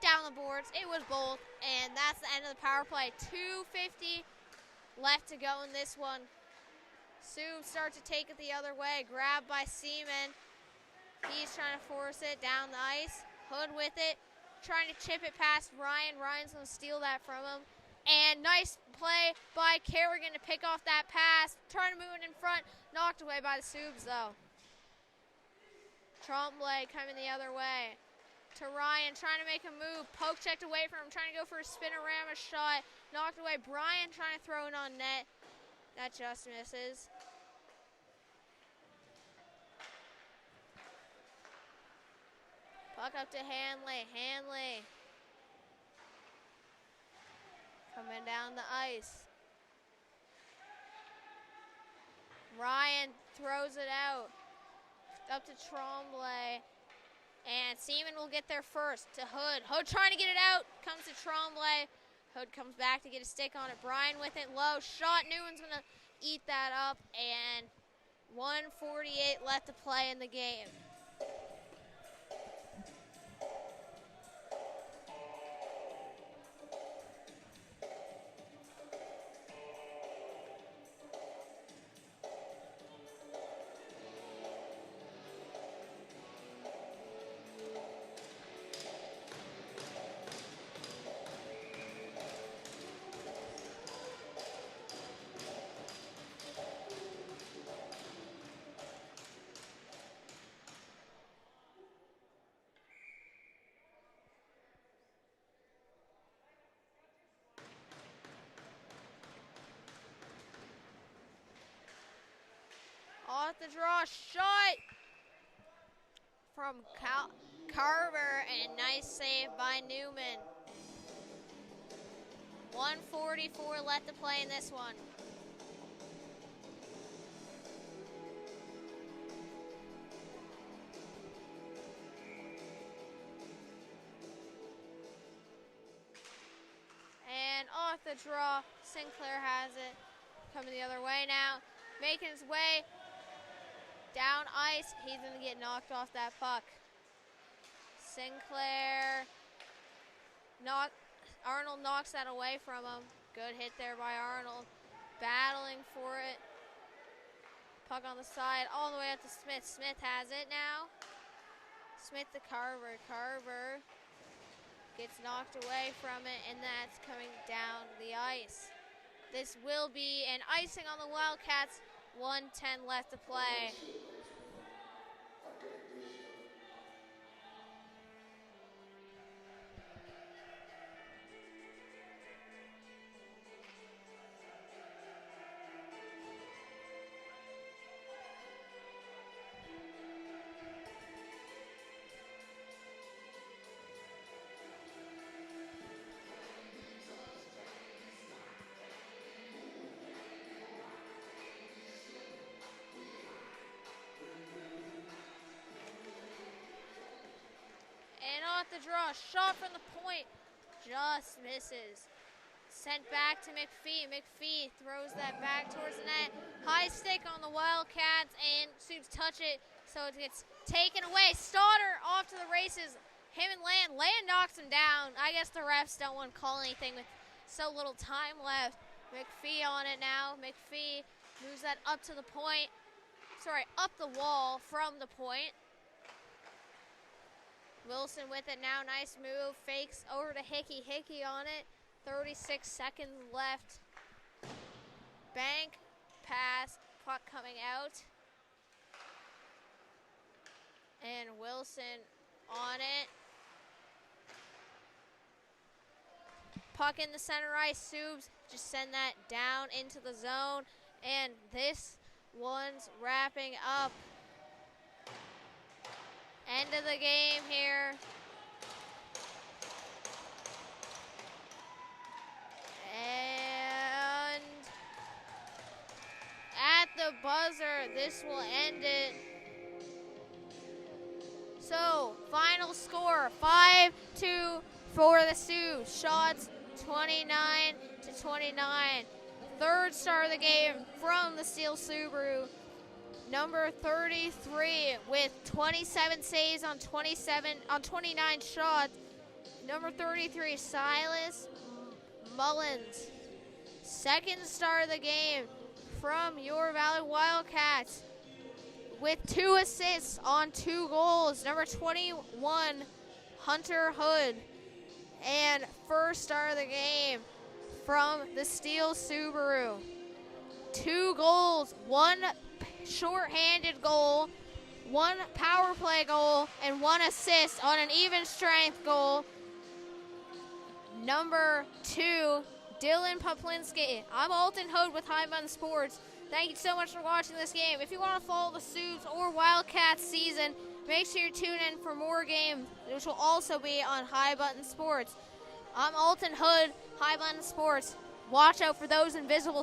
down the boards. It was both, and that's the end of the power play. 2:50 left to go in this one. Subs start to take it the other way. Grabbed by Seaman. He's trying to force it down the ice. Hood with it. Trying to chip it past Ryan. Ryan's going to steal that from him. And nice play by Kerrigan to pick off that pass. Trying to move it in front. Knocked away by the Subs, though. Tremblay coming the other way. To Ryan, trying to make a move. Poke checked away from him. Trying to go for a spinorama shot. Knocked away. Brian trying to throw it on net. That just misses. Puck up to Hanley. Hanley coming down the ice. Ryan throws it out. Up to Tremblay. And Seaman will get there first to Hood. Hood trying to get it out. Comes to Tremblay. Hood comes back to get a stick on it. Brian with it low. Shot. Newman's going to eat that up. And 1:48 left to play in the game. Off the draw, shot from Carver, and nice save by Newman. 1:44 left to play in this one. And off the draw, Sinclair has it. Coming the other way now, making his way down ice. He's going to get knocked off that puck. Sinclair, Arnold knocks that away from him. Good hit there by Arnold. Battling for it. Puck on the side, all the way up to Smith. Smith has it now. Smith to Carver. Carver Gets knocked away from it, and that's coming down the ice. This will be an icing on the Wildcats. 1:10 left to play. And off the draw, shot from the point, just misses. Sent back to McPhee. McPhee throws that back towards the net. High stick on the Wildcats, and Supes touch it, so it gets taken away. Stoddard off to the races. Him and Land. Land knocks him down. I guess the refs don't want to call anything with so little time left. McPhee on it now. McPhee moves that up to the point. Sorry, up the wall from the point. Wilson with it now. Nice move. Fakes over to Hickey. Hickey on it. 36 seconds left. Bank, pass, puck coming out. And Wilson on it. Puck in the center ice. Subs just send that down into the zone. And this one's wrapping up. End of the game here. And at the buzzer, this will end it. So, final score, 5-2 for the Sioux. Shots 29-29. Third star of the game from the Steel Subaru. Number 33 with 27 saves on 29 shots. Number 33, Silas Mullins. Second star of the game from your Valley Wildcats with 2 assists on 2 goals. Number 21, Hunter Hood. And first star of the game from the Steel Subaru. 2 goals, 1 short-handed goal, 1 power play goal, and 1 assist on an even strength goal. Number 2, Dylan Poplinski. I'm Alton Hood with High Button Sports. Thank you so much for watching this game. If you want to follow the Sioux or Wildcats season, make sure you tune in for more games, which will also be on High Button Sports. I'm Alton Hood, High Button Sports. Watch out for those invisible